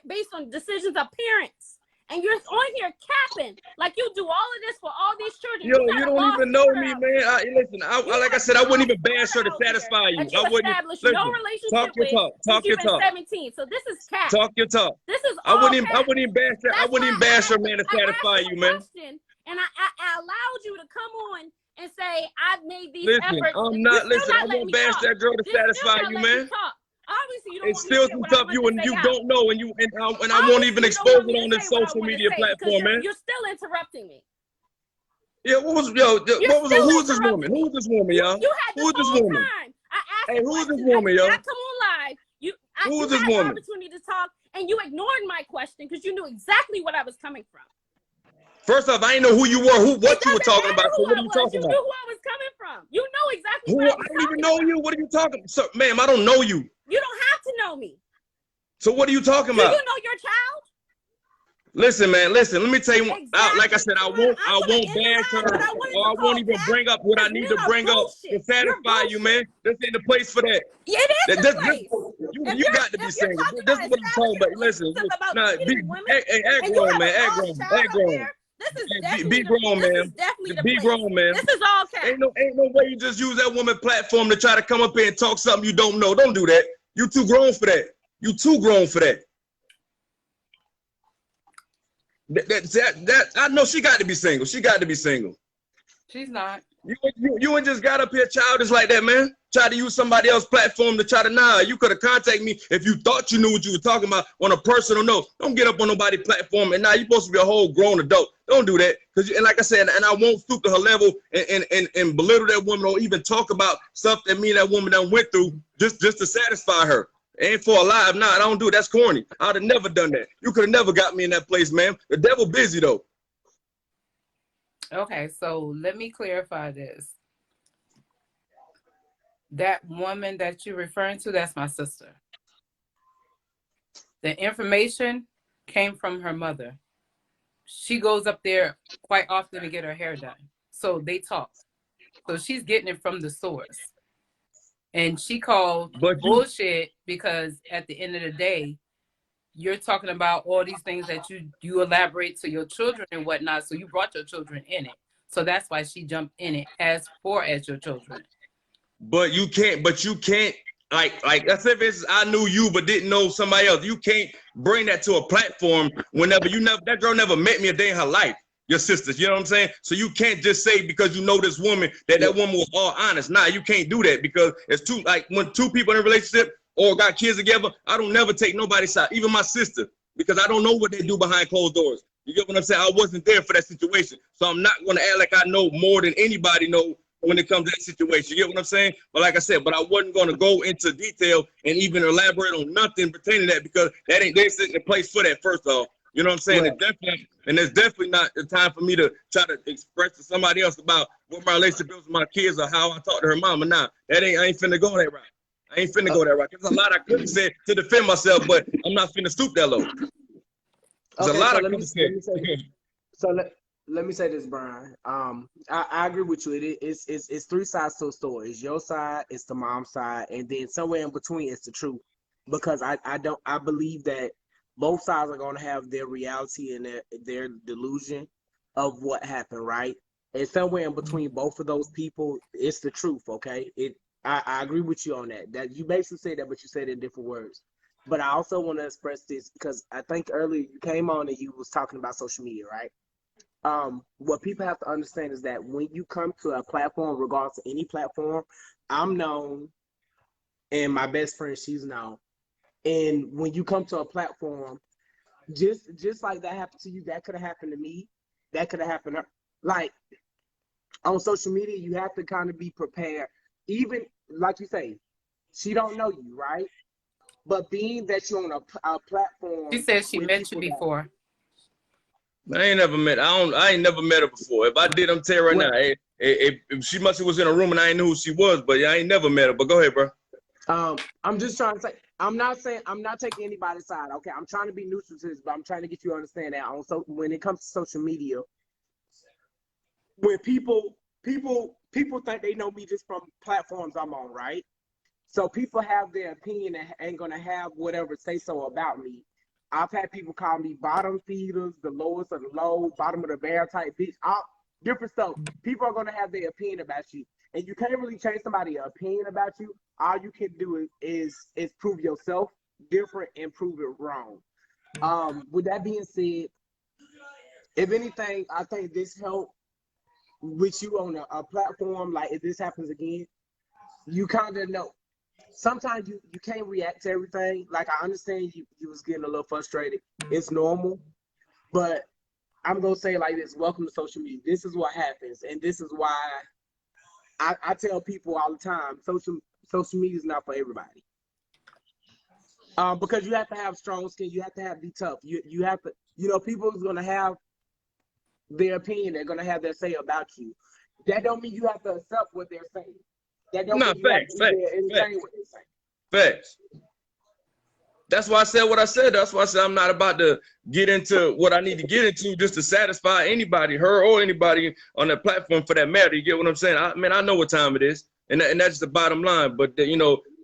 based on decisions of parents. And you're on here capping like you do all of this for all these children. Yo, you don't even know me, man. Listen, like I said, I wouldn't even bash her to satisfy you. I wouldn't. Listen, no relationship talk your talk. Talk your talk. 17, so this is cap. Talk your talk. This is I wouldn't cap. even bash her. I wouldn't even bash her, man, to satisfy you, man. And I allowed you to come on and say I've made these listen, efforts. I'm not. Listen, I won't bash that girl to satisfy you, man. Obviously, you don't it's still some stuff you don't know, and I won't even expose it on this social media platform, man. You're still interrupting me. Yeah, who is this woman? Who is this woman, y'all? Who is this woman? Hey, who is this woman, y'all? I come on live. Who is this woman? woman? Opportunity to talk, and you ignored my question because you knew exactly what I was coming from. First off, I didn't know who you were, what you were talking about. So what are you talking about? You knew who I was coming from. You know exactly who, I don't even know you. What are you talking about? So, ma'am, I don't know you. You don't have to know me. So what are you talking about? Do you know your child? Listen, man, listen. Let me tell you, like I said, I won't bash her, or I won't even bring up what I need to bring up to satisfy you, man. This ain't the place for that. It is the place. You got to be single. This is what I'm talking about. Listen, act grown, man. Act grown. Be grown, man. Be grown, man. This is all cap. Ain't no way you just use that woman platform to try to come up here and talk something you don't know. Don't do that. You too grown for that. You too grown for that. That I know she got to be single. She got to be single. She's not. You ain't just got up here childish like that, man. Try to use somebody else's platform to try to you could have contacted me if you thought you knew what you were talking about on a personal note. Don't get up on nobody's platform and now you're supposed to be a whole grown adult. Don't do that. And like I said, and I won't stoop to her level and belittle that woman or even talk about stuff that me and that woman done went through just to satisfy her. Ain't for a lie. Nah, I don't do it. That's corny. I'd have never done that. You could have never got me in that place, man. The devil busy though. Okay, so let me clarify this. That woman that you're referring to, that's my sister. The information came from her mother. She goes up there quite often to get her hair done. So they talk. So she's getting it from the source. And she called bullshit because at the end of the day, you're talking about all these things that you elaborate to your children and whatnot. So you brought your children in it. So that's why she jumped in it as far as your children. But you can't like that's if it's I knew you but didn't know somebody else. You can't bring that to a platform whenever that girl never met me a day in her life. Your sisters, you know what I'm saying? So you can't just say because you know this woman that woman was all honest. Nah, you can't do that because it's too like when two people in a relationship or got kids together, I don't never take nobody's side, even my sister, because I don't know what they do behind closed doors. You get what I'm saying? I wasn't there for that situation. So I'm not gonna act like I know more than anybody know when it comes to that situation. You get what I'm saying? But like I said, I wasn't gonna go into detail and even elaborate on nothing pertaining to that because that ain't there's a place for that, first off. You know what I'm saying? Right. It's definitely not the time for me to try to express to somebody else about what my relationship is with my kids or how I talk to her mama. Nah, I ain't finna go that route. I ain't finna go that route. There's a lot I could have said to defend myself, but I'm not finna stoop that low. There's a lot I could have said. Let me say this, Brian. I agree with you. It's three sides to a story. It's your side, it's the mom's side, and then somewhere in between it's the truth. Because I believe that both sides are going to have their reality and their delusion of what happened, right? And somewhere in between both of those people, it's the truth, okay? I agree with you on that. That you basically said that, but you said it in different words. But I also want to express this because I think earlier you came on and you was talking about social media, right? What people have to understand is that when you come to a platform, regardless of any platform, I'm known and my best friend, she's known. And when you come to a platform, just like that happened to you, that could have happened to me. That could have happened. Like on social media, you have to kind of be prepared. Even like you say, she don't know you, right? But being that you're on a platform, She said she met you before. I ain't never met. I ain't never met her before. If I did, I'm telling you right now. If she must have was in a room and I ain't knew who she was, but I ain't never met her. But go ahead, bro. I'm just trying to say, I'm not taking anybody's side. Okay, I'm trying to be neutral to this, but I'm trying to get you to understand that also when it comes to social media, when people think they know me just from platforms I'm on, right? So people have their opinion and ain't gonna have whatever say so about me. I've had people call me bottom feeders, the lowest of the low, bottom of the barrel type bitch, all different stuff. People are gonna have their opinion about you, and you can't really change somebody's opinion about you. All you can do is prove yourself different and prove it wrong. With that being said, if anything, I think this helped with you on a platform. Like if this happens again, you kind of know. Sometimes you can't react to everything. Like I understand you was getting a little frustrated. It's normal, but I'm gonna say it like this: welcome to social media. This is what happens, and this is why I tell people all the time: social media is not for everybody. Because you have to have strong skin. You have to be tough. You have to. People is gonna have their opinion. They're gonna have their say about you. That don't mean you have to accept what they're saying. That don't mean you have to entertain what they're saying. Facts. That's why I said what I said. That's why I said I'm not about to get into what I need to get into just to satisfy anybody, her or anybody on that platform for that matter. You get what I'm saying? I know what time it is, and that's the bottom line. But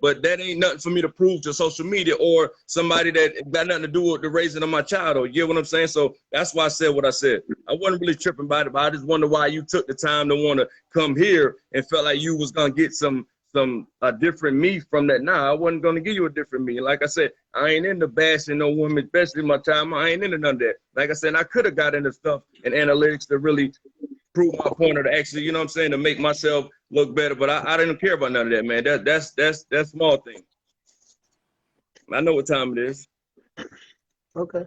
but that ain't nothing for me to prove to social media or somebody that got nothing to do with the raising of my child. Or you get what I'm saying? So that's why I said what I said. I wasn't really tripping about it, but I just wonder why you took the time to want to come here and felt like you was gonna get a different me from that. Nah, I wasn't gonna give you a different me. Like I said, I ain't into bashing no woman, especially my time. I ain't into none of that. Like I said, I could have got into stuff and analytics to really prove my point or to actually, you know what I'm saying, to make myself look better. But I didn't care about none of that, man. That's small thing. I know what time it is. Okay.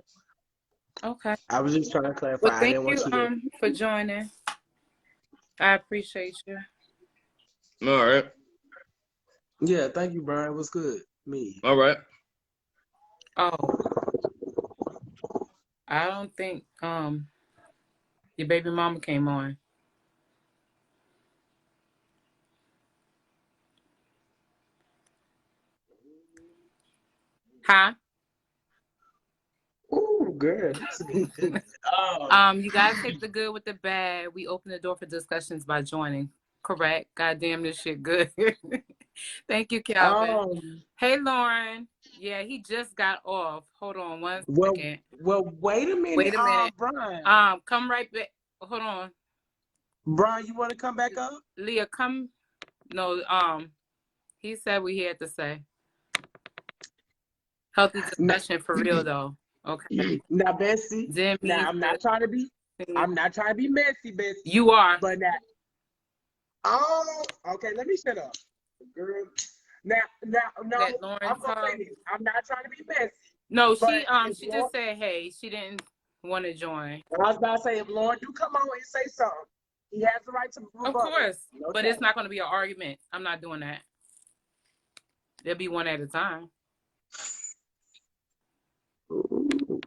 I was just trying to clarify. Well, thank you for joining. I appreciate you. All right. Yeah, thank you, Brian. It was good. Me. All right. Oh, I don't think your baby mama came on. Huh? Ooh, girl. You gotta take the good with the bad. We open the door for discussions by joining. Correct. Goddamn, this shit good. Thank you, Calvin. Hey, Lauren. Yeah, he just got off. Hold on one second. Well, wait a minute. Brian. Come right back. Hold on. Brian, you want to come back up? Leah, come. No, he said what he had to say. Healthy discussion for real though. Okay. Now, Bessie. Then Now, I'm not trying to be messy, Bessie. You are. But now, oh, okay. Let me shut up, girl. Now, no. Let Lauren I'm gonna talk. say this. I'm not trying to be messy. No, But she just said hey. She didn't want to join. I was about to say, if Lauren do come on and say something, he has the right to Of course, but it's not going to be an argument. I'm not doing that. There'll be one at a time. Ooh,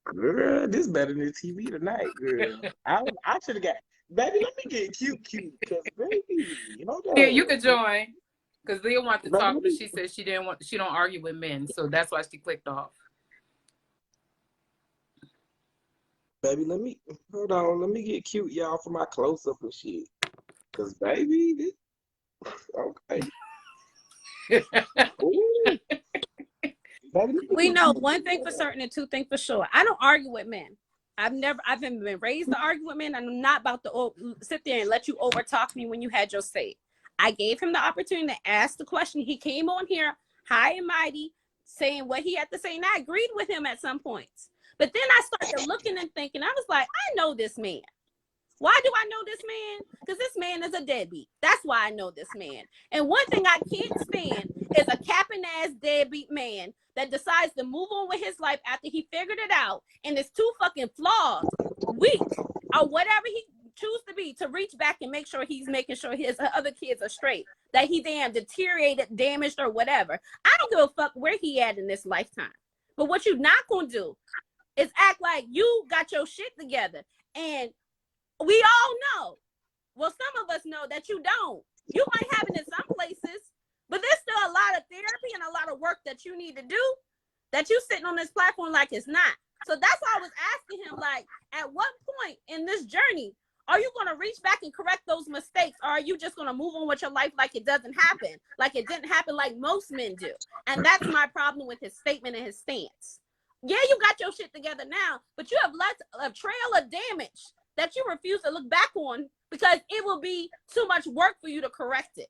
girl, this better than TV tonight, girl. I should have got, baby, let me get cute, because baby, hold on. Here, you could join, because Leah wanted to Baby, talk, but she said she don't argue with men, so that's why she clicked off. Baby, hold on, let me get cute, y'all, for my close-up and shit. Because, baby, okay. Ooh. Baby, We know one thing for certain and two things for sure. I don't argue with men. I've been raised to argue with men. I'm not about to sit there and let you overtalk me when you had your say. I gave him the opportunity to ask the question. He came on here high and mighty, saying what he had to say, and I agreed with him at some points. But then I started looking and thinking, I was like, I know this man. Why do I know this man? Because this man is a deadbeat. That's why I know this man. And one thing I can't stand is a capping ass deadbeat man that decides to move on with his life after he figured it out and is too fucking flawed, weak, or whatever he choose to be, to reach back and make sure he's making sure his other kids are straight, that he damn deteriorated, damaged, or whatever. I don't give a fuck where he at in this lifetime. But what you're not gonna do is act like you got your shit together. And we all know, well, some of us know that you don't. You might have it in some places, but there's still a lot of therapy and a lot of work that you need to do that you sitting on this platform like it's not. So that's why I was asking him, like, at what point in this journey are you going to reach back and correct those mistakes? Or are you just going to move on with your life like it doesn't happen, like it didn't happen like most men do? And that's my problem with his statement and his stance. Yeah, you got your shit together now, but you have left a trail of damage that you refuse to look back on because it will be too much work for you to correct it.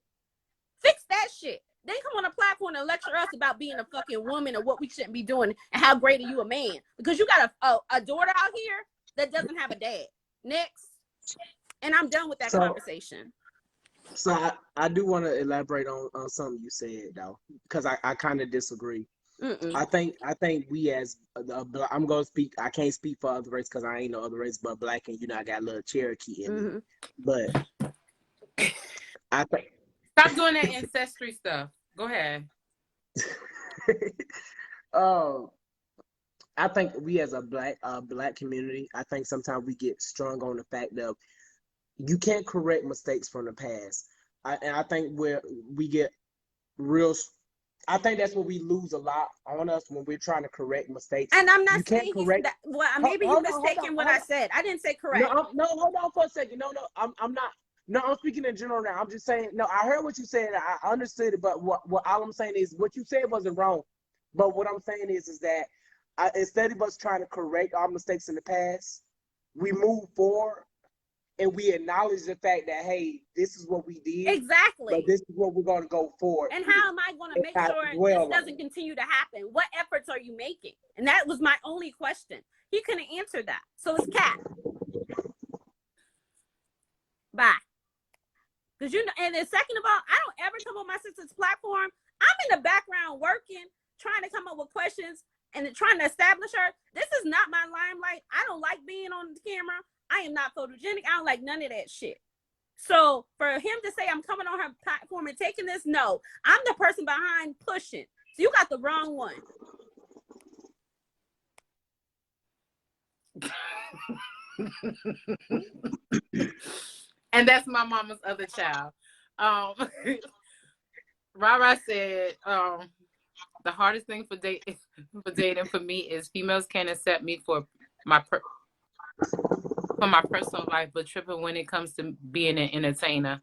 Fix that shit. Then come on a platform and lecture us about being a fucking woman and what we shouldn't be doing and how great are you a man. Because you got a daughter out here that doesn't have a dad. Next. And I'm done with that conversation. So I do want to elaborate on something you said, though, because I kind of disagree. I think we as I'm gonna speak. I can't speak for other race because I ain't no other race but black, and I got a little Cherokee in me. But I think stop doing that ancestry stuff. Go ahead. I think we as a black community, I think sometimes we get strung on the fact that you can't correct mistakes from the past. And I think we get real. I think that's what we lose a lot on us when we're trying to correct mistakes. And I'm not saying that. Well, maybe you're mistaken what I said. I didn't say correct. No, hold on for a second. No, I'm not. No, I'm speaking in general now. I'm just saying. No, I heard what you said. I understood it, but what all I'm saying is what you said wasn't wrong. But what I'm saying is that instead of us trying to correct our mistakes in the past, we move forward. And we acknowledge the fact that, hey, this is what we did. Exactly. But this is what we're going to go forward. And how am I going to make sure this doesn't continue to happen? What efforts are you making? And that was my only question. He couldn't answer that. So it's cap. Bye. Because and then second of all, I don't ever come on my sister's platform. I'm in the background working, trying to come up with questions and trying to establish her. This is not my limelight. I don't like being on the camera. I am not photogenic. I don't like none of that shit. So for him to say I'm coming on her platform and taking this, no. I'm the person behind pushing. So you got the wrong one. And that's my mama's other child. Rara said, the hardest thing for dating for me is females can't accept me for my personal life, but tripping when it comes to being an entertainer.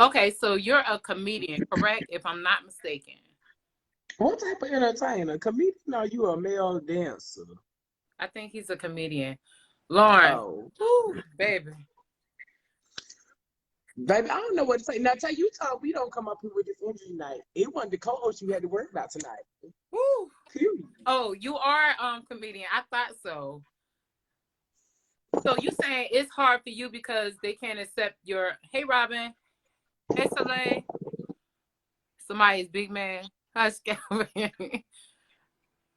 Okay, so you're a comedian, correct? If I'm not mistaken. What type of entertainer? Comedian? Or you a male dancer? I think he's a comedian. Lauren, oh, woo, baby. Baby, I don't know what to say. Now, tell you, told we don't come up here with this injury night. It wasn't the co-host you had to worry about tonight. Woo. Period. Oh, you are comedian. I thought so. So you saying it's hard for you because they can't accept your hey Robin, hey Soleil, somebody's big man. Hush, Calvin.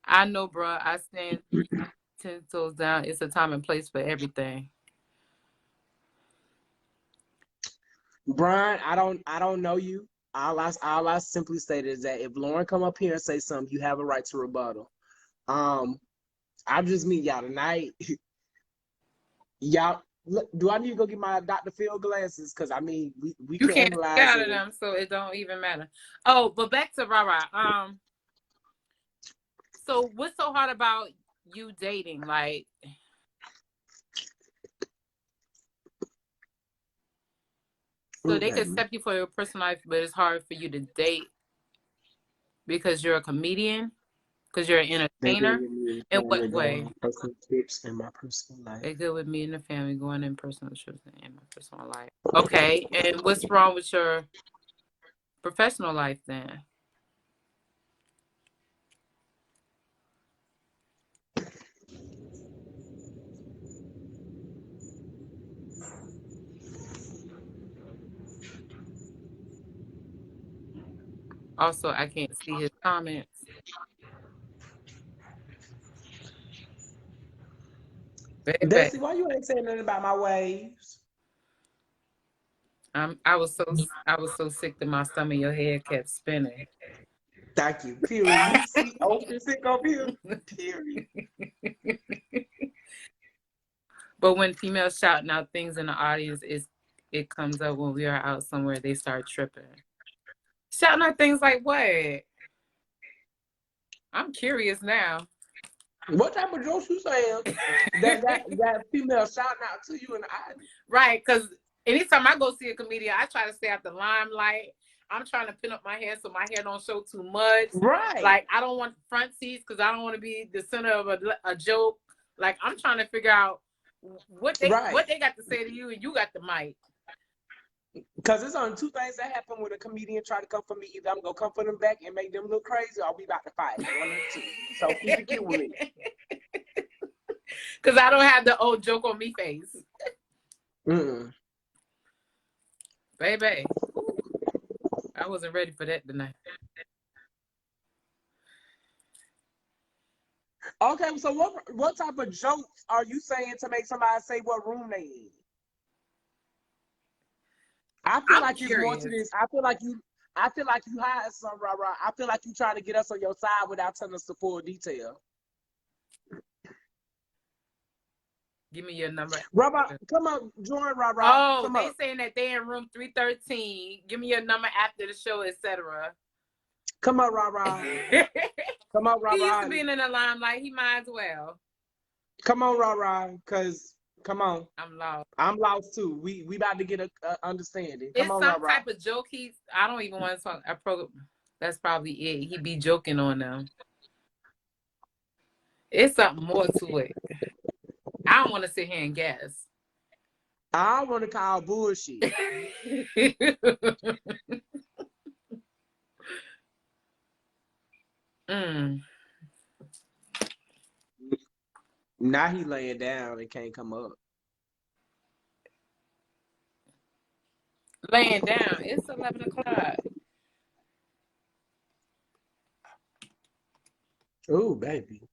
I know, bro. I stand 10 toes down. It's a time and place for everything. Brian, I don't know you. All I simply stated is that if Lauren come up here and say something, you have a right to rebuttal. I'm just meeting y'all tonight. Y'all, look, do I need to go get my Dr. Phil glasses? Because I mean, we You can can't analyze get out of it. them, so it don't even matter. Oh, but back to Rara. So what's so hard about you dating? Like, so they can accept you for your personal life, but it's hard for you to date because you're a comedian, because you're an entertainer. In what way? Personal trips in my personal life. They're good with me and the family going in personal trips in my personal life. Okay, and what's wrong with your professional life then? Also, I can't see his comments. Baby, Desi, why you ain't saying nothing about my waves? I was so sick that my stomach, your head kept spinning. Thank you. Period. You see, ocean sick up here. Period. But when females shouting out things in the audience, it comes up when we are out somewhere, they start tripping. Shouting out things like what? I'm curious now. What type of jokes you saying that female shouting out to you in the audience? Right, because anytime I go see a comedian, I try to stay out the limelight. I'm trying to pin up my hair so my hair don't show too much. Right. Like, I don't want front seats because I don't want to be the center of a joke. Like, I'm trying to figure out what they got to say to you, and you got the mic. Because there's only two things that happen when a comedian try to come for me. Either I'm going to come for them back and make them look crazy, or we about to fight. One of the two. So keep it cute with me. Because I don't have the old joke on me face. Baby. I wasn't ready for that tonight. Okay, so what type of jokes are you saying to make somebody say what room they in? I feel like it's more to this. I feel like you hide some, rah-rah. I feel like you trying to get us on your side without telling us the full detail. Give me your number. Rah-rah, come on, join rah-rah. Oh, they saying that they in room 313. Give me your number after the show, etc. Come on, rah-rah. Come on, rah-rah. He used to be in the limelight. He might as well. Come on, rah-rah, because come on. I'm lost. I'm lost too. We about to get a understanding. Come on, some type of joke. I don't even want to talk. That's probably it. He be joking on them. It's something more to it. I don't want to sit here and guess. I don't want to call bullshit. Now he laying down and can't come up. Laying down. It's 11 o'clock. Oh, baby.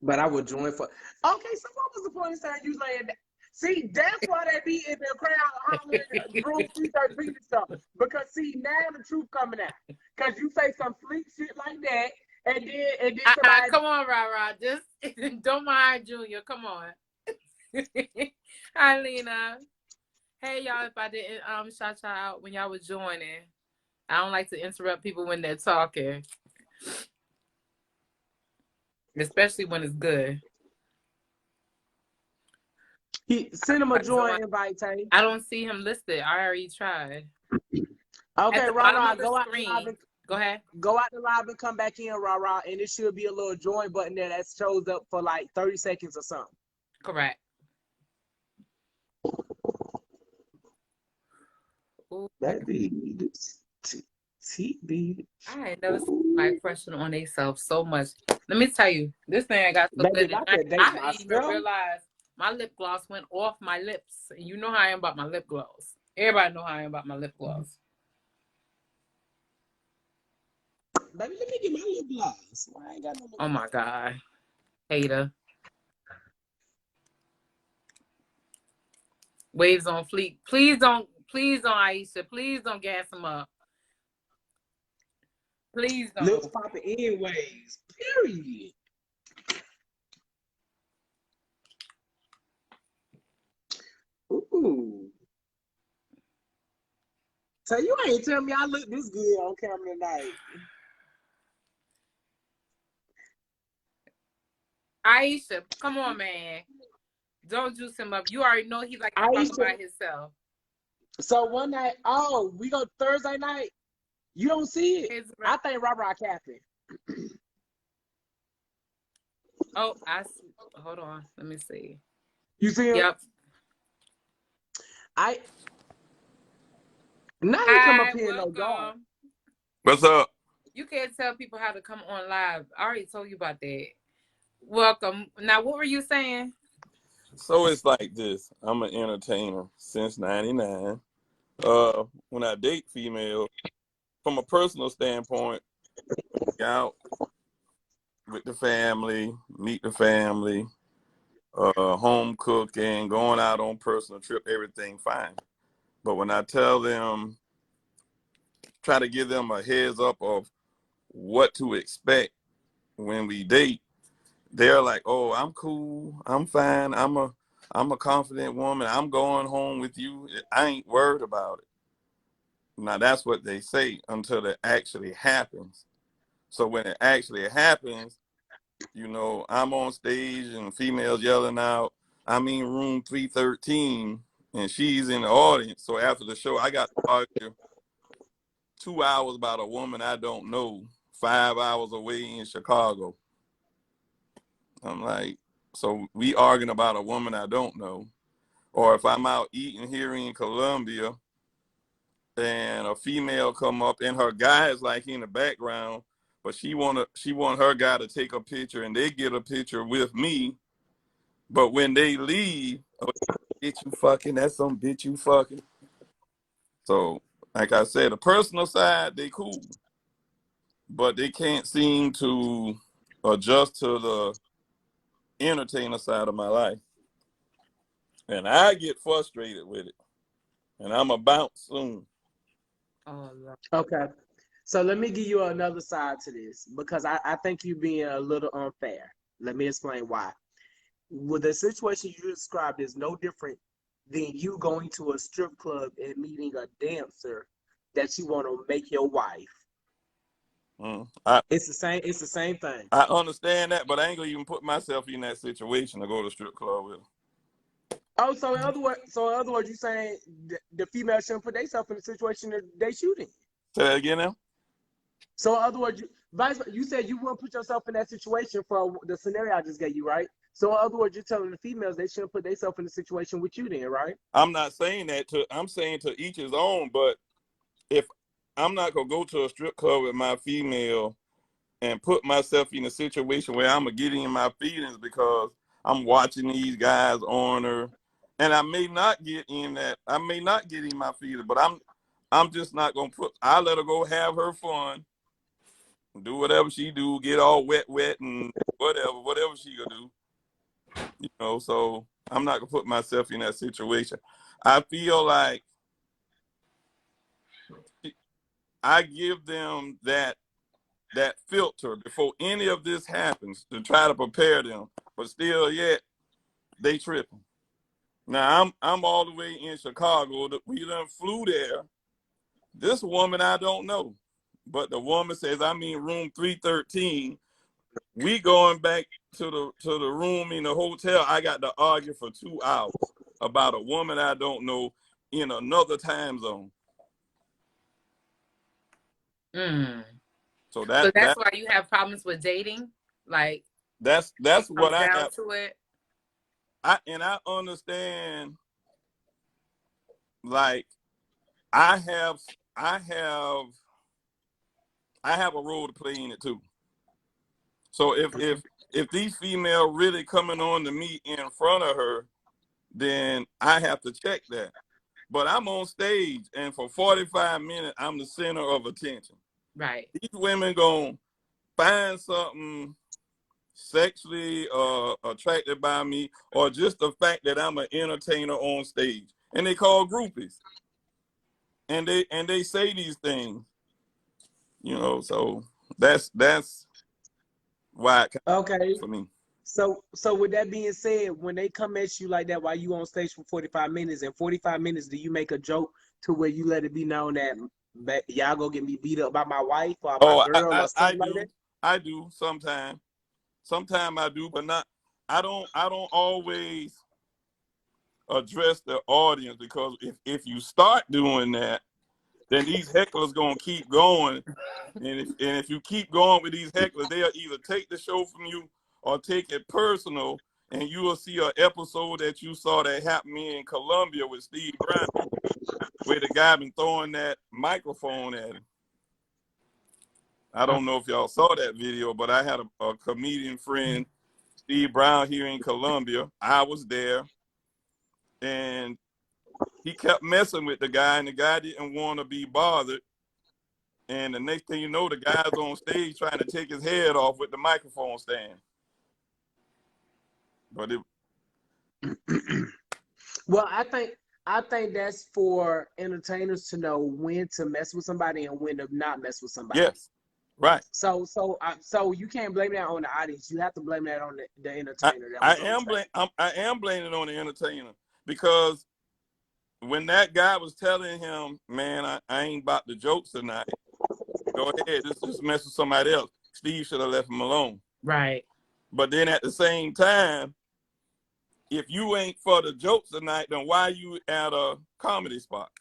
But I would join for. Okay, so what was the point of saying you laying down? See, that's why they be in the crowd hollering room 313 and stuff. Because see, now the truth coming out. Because you say some fleek shit like that, and then somebody. Come on, Rara. Just don't mind Junior. Come on. Hi, Lena. Hey, y'all. If I didn't shout y'all out when y'all was joining, I don't like to interrupt people when they're talking, especially when it's good. Send him a join invite, Tay. I don't see him listed. I already tried. Okay, Rara, go out the live. Go ahead. Go out the live and come back in, Rara, and it should be a little join button there that shows up for like 30 seconds or something. Correct. Baby, TB. I ain't never seen my crushing on themselves so much. Let me tell you, this thing I got so Baby, good if I tonight. could date I didn't even myself, realize my lip gloss went off my lips. And you know how I am about my lip gloss. Everybody know how I am about my lip gloss. baby, let me get my lip gloss. I ain't got no lip Oh my God. Hater. Waves on fleek. Please don't, Aisha. Please don't gas him up. Please don't. lips popping anyways. Period. Ooh. So you ain't tell me I look this good on camera tonight. Aisha, come on, man. Don't juice him up. You already know he like to talk Aisha, about himself. so one night, oh, we go Thursday night. You don't see it. His- I think Rock capping. Oh, I see. Hold on. Let me see. You see him? Yep. Now he come up Hi, here in no dog. welcome. What's up? You can't tell people how to come on live. I already told you about that. Welcome. Now, what were you saying? So it's like this. I'm an entertainer since '99. When I date female, from a personal standpoint, out with the family, meet the family, home cooking, going out on personal trip, everything fine. But when I tell them, try to give them a heads up of what to expect when we date, they're like, "Oh, I'm cool. I'm fine. I'm a confident woman. I'm going home with you. I ain't worried about it." Now that's what they say until it actually happens. So when it actually happens, you know, I'm on stage and females yelling out, I'm in room 313 and she's in the audience. So after the show, I got to argue 2 hours about a woman I don't know, 5 hours away in Chicago. I'm like, so we arguing about a woman I don't know. Or if I'm out eating here in Columbia and a female come up and her guy is like in the background, but she want her guy to take a picture and they get a picture with me. But when they leave, oh, bitch you fucking, that's some bitch you fucking. So like I said, the personal side, they cool. But they can't seem to adjust to the entertainer side of my life. And I get frustrated with it. And I'm about soon. Oh, Lord. Okay. So let me give you another side to this because I think you're being a little unfair. Let me explain why. Well, the situation you described is no different than you going to a strip club and meeting a dancer that you want to make your wife. It's the same. It's the same thing. I understand that, but I ain't gonna even put myself in that situation to go to strip club with them. Oh, so in other words, you saying the female shouldn't put themselves in the situation that they shooting. Say that again now. So in other words, you said you wouldn't put yourself in that situation for the scenario I just gave you, right? So in other words, you're telling the females they shouldn't put themselves in the situation with you then, right? I'm not saying that I'm saying to each his own, but if I'm not gonna go to a strip club with my female and put myself in a situation where I'm gonna get in my feelings because I'm watching these guys on her, and I may not get in my feelings, but I'm just not gonna I let her go have her fun, do whatever she do, get all wet and whatever she gonna do. You know, so I'm not gonna put myself in that situation. I feel like I give them that filter before any of this happens to try to prepare them, but still yet they tripping. Now I'm all the way in Chicago. We done flew there. This woman I don't know, but the woman says I'm in room 313. We going back to the room in the hotel. I got to argue for 2 hours about a woman I don't know in another time zone. So that's why you have problems with dating, like that's what I have to it. I understand, like I have a role to play in it too. So if these females really coming on to me in front of her, then I have to check that. But I'm on stage, and for 45 minutes, I'm the center of attention. Right. These women gonna find something sexually attracted by me, or just the fact that I'm an entertainer on stage, and they call groupies, and they say these things, you know. So that's why it Okay. for me. So with that being said, when they come at you like that while you on stage for 45 minutes, in 45 minutes, do you make a joke to where you let it be known that y'all go get me beat up by my wife or my girl or I something like do. that? I do sometimes. Sometimes I do, but not. I don't always address the audience, because if you start doing that, then these hecklers gonna keep going, and if you keep going with these hecklers, they'll either take the show from you or take it personal, and you will see an episode that you saw that happened in Columbia with Steve Brown, where the guy been throwing that microphone at him. I don't know if y'all saw that video, but I had a comedian friend, Steve Brown, here in Columbia. I was there, and he kept messing with the guy, and the guy didn't want to be bothered. And the next thing you know, the guy's on stage trying to take his head off with the microphone stand. But Well, I think that's for entertainers to know when to mess with somebody and when to not mess with somebody. yes, right. So you can't blame that on the audience. You have to blame that on the entertainer. I am blaming it on the entertainer, because when that guy was telling him, man, I ain't about the jokes tonight. Go ahead, just mess with somebody else. Steve should have left him alone. Right. But then at the same time, if you ain't for the jokes tonight, then why you at a comedy spot?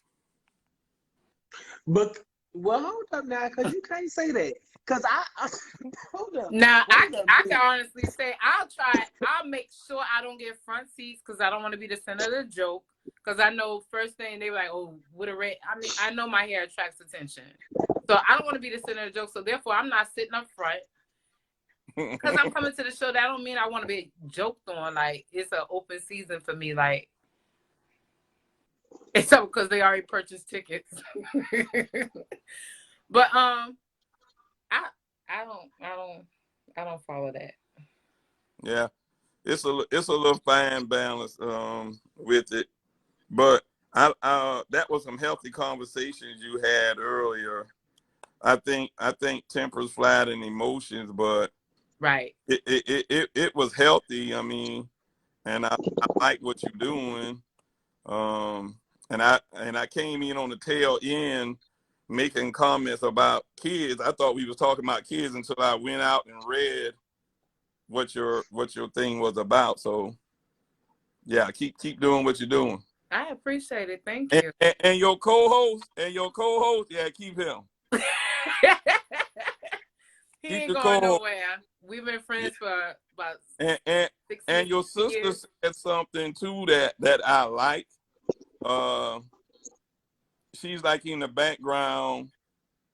But well, hold up now, because you can't say that. Because I hold up. Now, Hold up, I dude. can honestly say I'll make sure I don't get front seats, because I don't want to be the center of the joke. Because I know first thing they were like, oh, what a red. I mean, I know my hair attracts attention. So I don't want to be the center of the joke. So therefore, I'm not sitting up front. Because I'm coming to the show, that don't mean I want to be joked on. Like, it's an open season for me. Like, it's up because they already purchased tickets. But I don't follow that. Yeah, it's a little fine balance with it, but that was some healthy conversations you had earlier. I think tempers flat and emotions, but Right. it was healthy. I mean, and I like what you're doing. And I came in on the tail end making comments about kids. I thought we was talking about kids until I went out and read what your thing was about. So yeah, keep doing what you're doing. I appreciate it. Thank you. And your co-host, yeah, keep him. He ain't going nowhere. We've been friends for about 6 years. And your sister said something too that I like. She's like in the background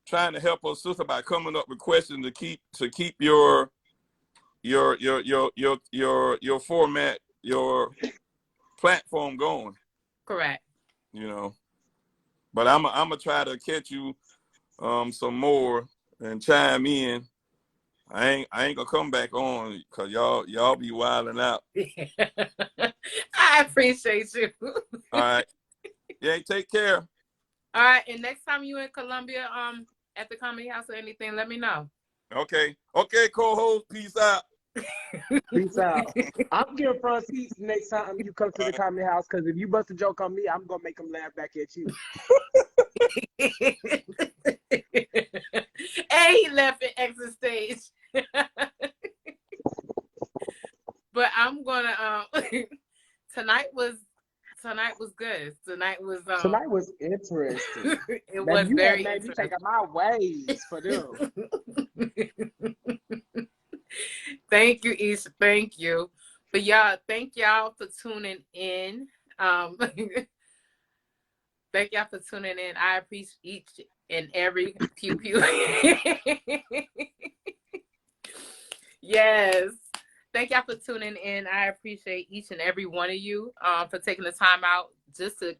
trying to help her sister by coming up with questions to keep your format, your platform going. Correct. You know. But I'm gonna try to catch you some more and chime in. I ain't gonna come back on because y'all be wilding out. I appreciate you. All right. Yeah, take care. All right, and next time you in Columbia, at the Comedy House or anything, let me know. Okay, co-host, peace out. Peace out. I'm getting front seats next time you come to the Comedy House, because if you bust a joke on me, I'm gonna make them laugh back at you. And he left and exit stage. But I'm gonna tonight was good. Tonight was interesting. It was very made me take my ways for them. Thank you, Isha. Thank you. But y'all, thank y'all for tuning in. Thank y'all for tuning in. I appreciate each and every pew pew. Yes. Thank y'all for tuning in. I appreciate each and every one of you for taking the time out just to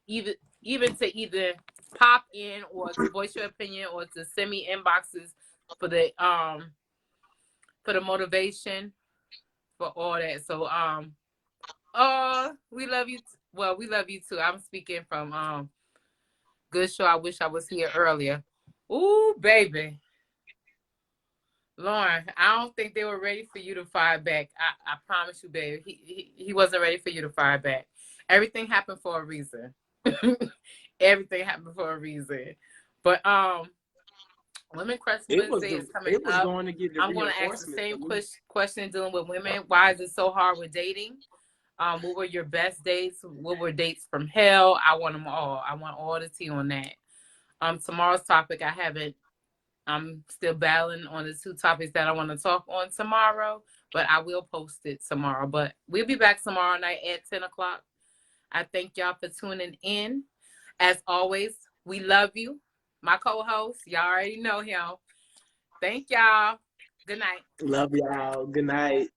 even to either pop in or to voice your opinion or to send me inboxes for the motivation for all that. So we love you. Well, we love you too. I'm speaking from Good Show. I wish I was here earlier. Ooh, baby. Lauren, I don't think they were ready for you to fire back. I promise you, baby. He wasn't ready for you to fire back. Everything happened for a reason. Everything happened for a reason. But Women Crush Wednesday is coming up. Going to get the I'm going to ask the same question dealing with women. Why is it so hard with dating? What were your best dates? What were dates from hell? I want them all. I want all the tea on that. Tomorrow's topic, I'm still battling on the 2 topics that I want to talk on tomorrow, but I will post it tomorrow. But we'll be back tomorrow night at 10 o'clock. I thank y'all for tuning in. As always, we love you. My co-host, y'all already know him. Thank y'all. Good night. Love y'all. Good night.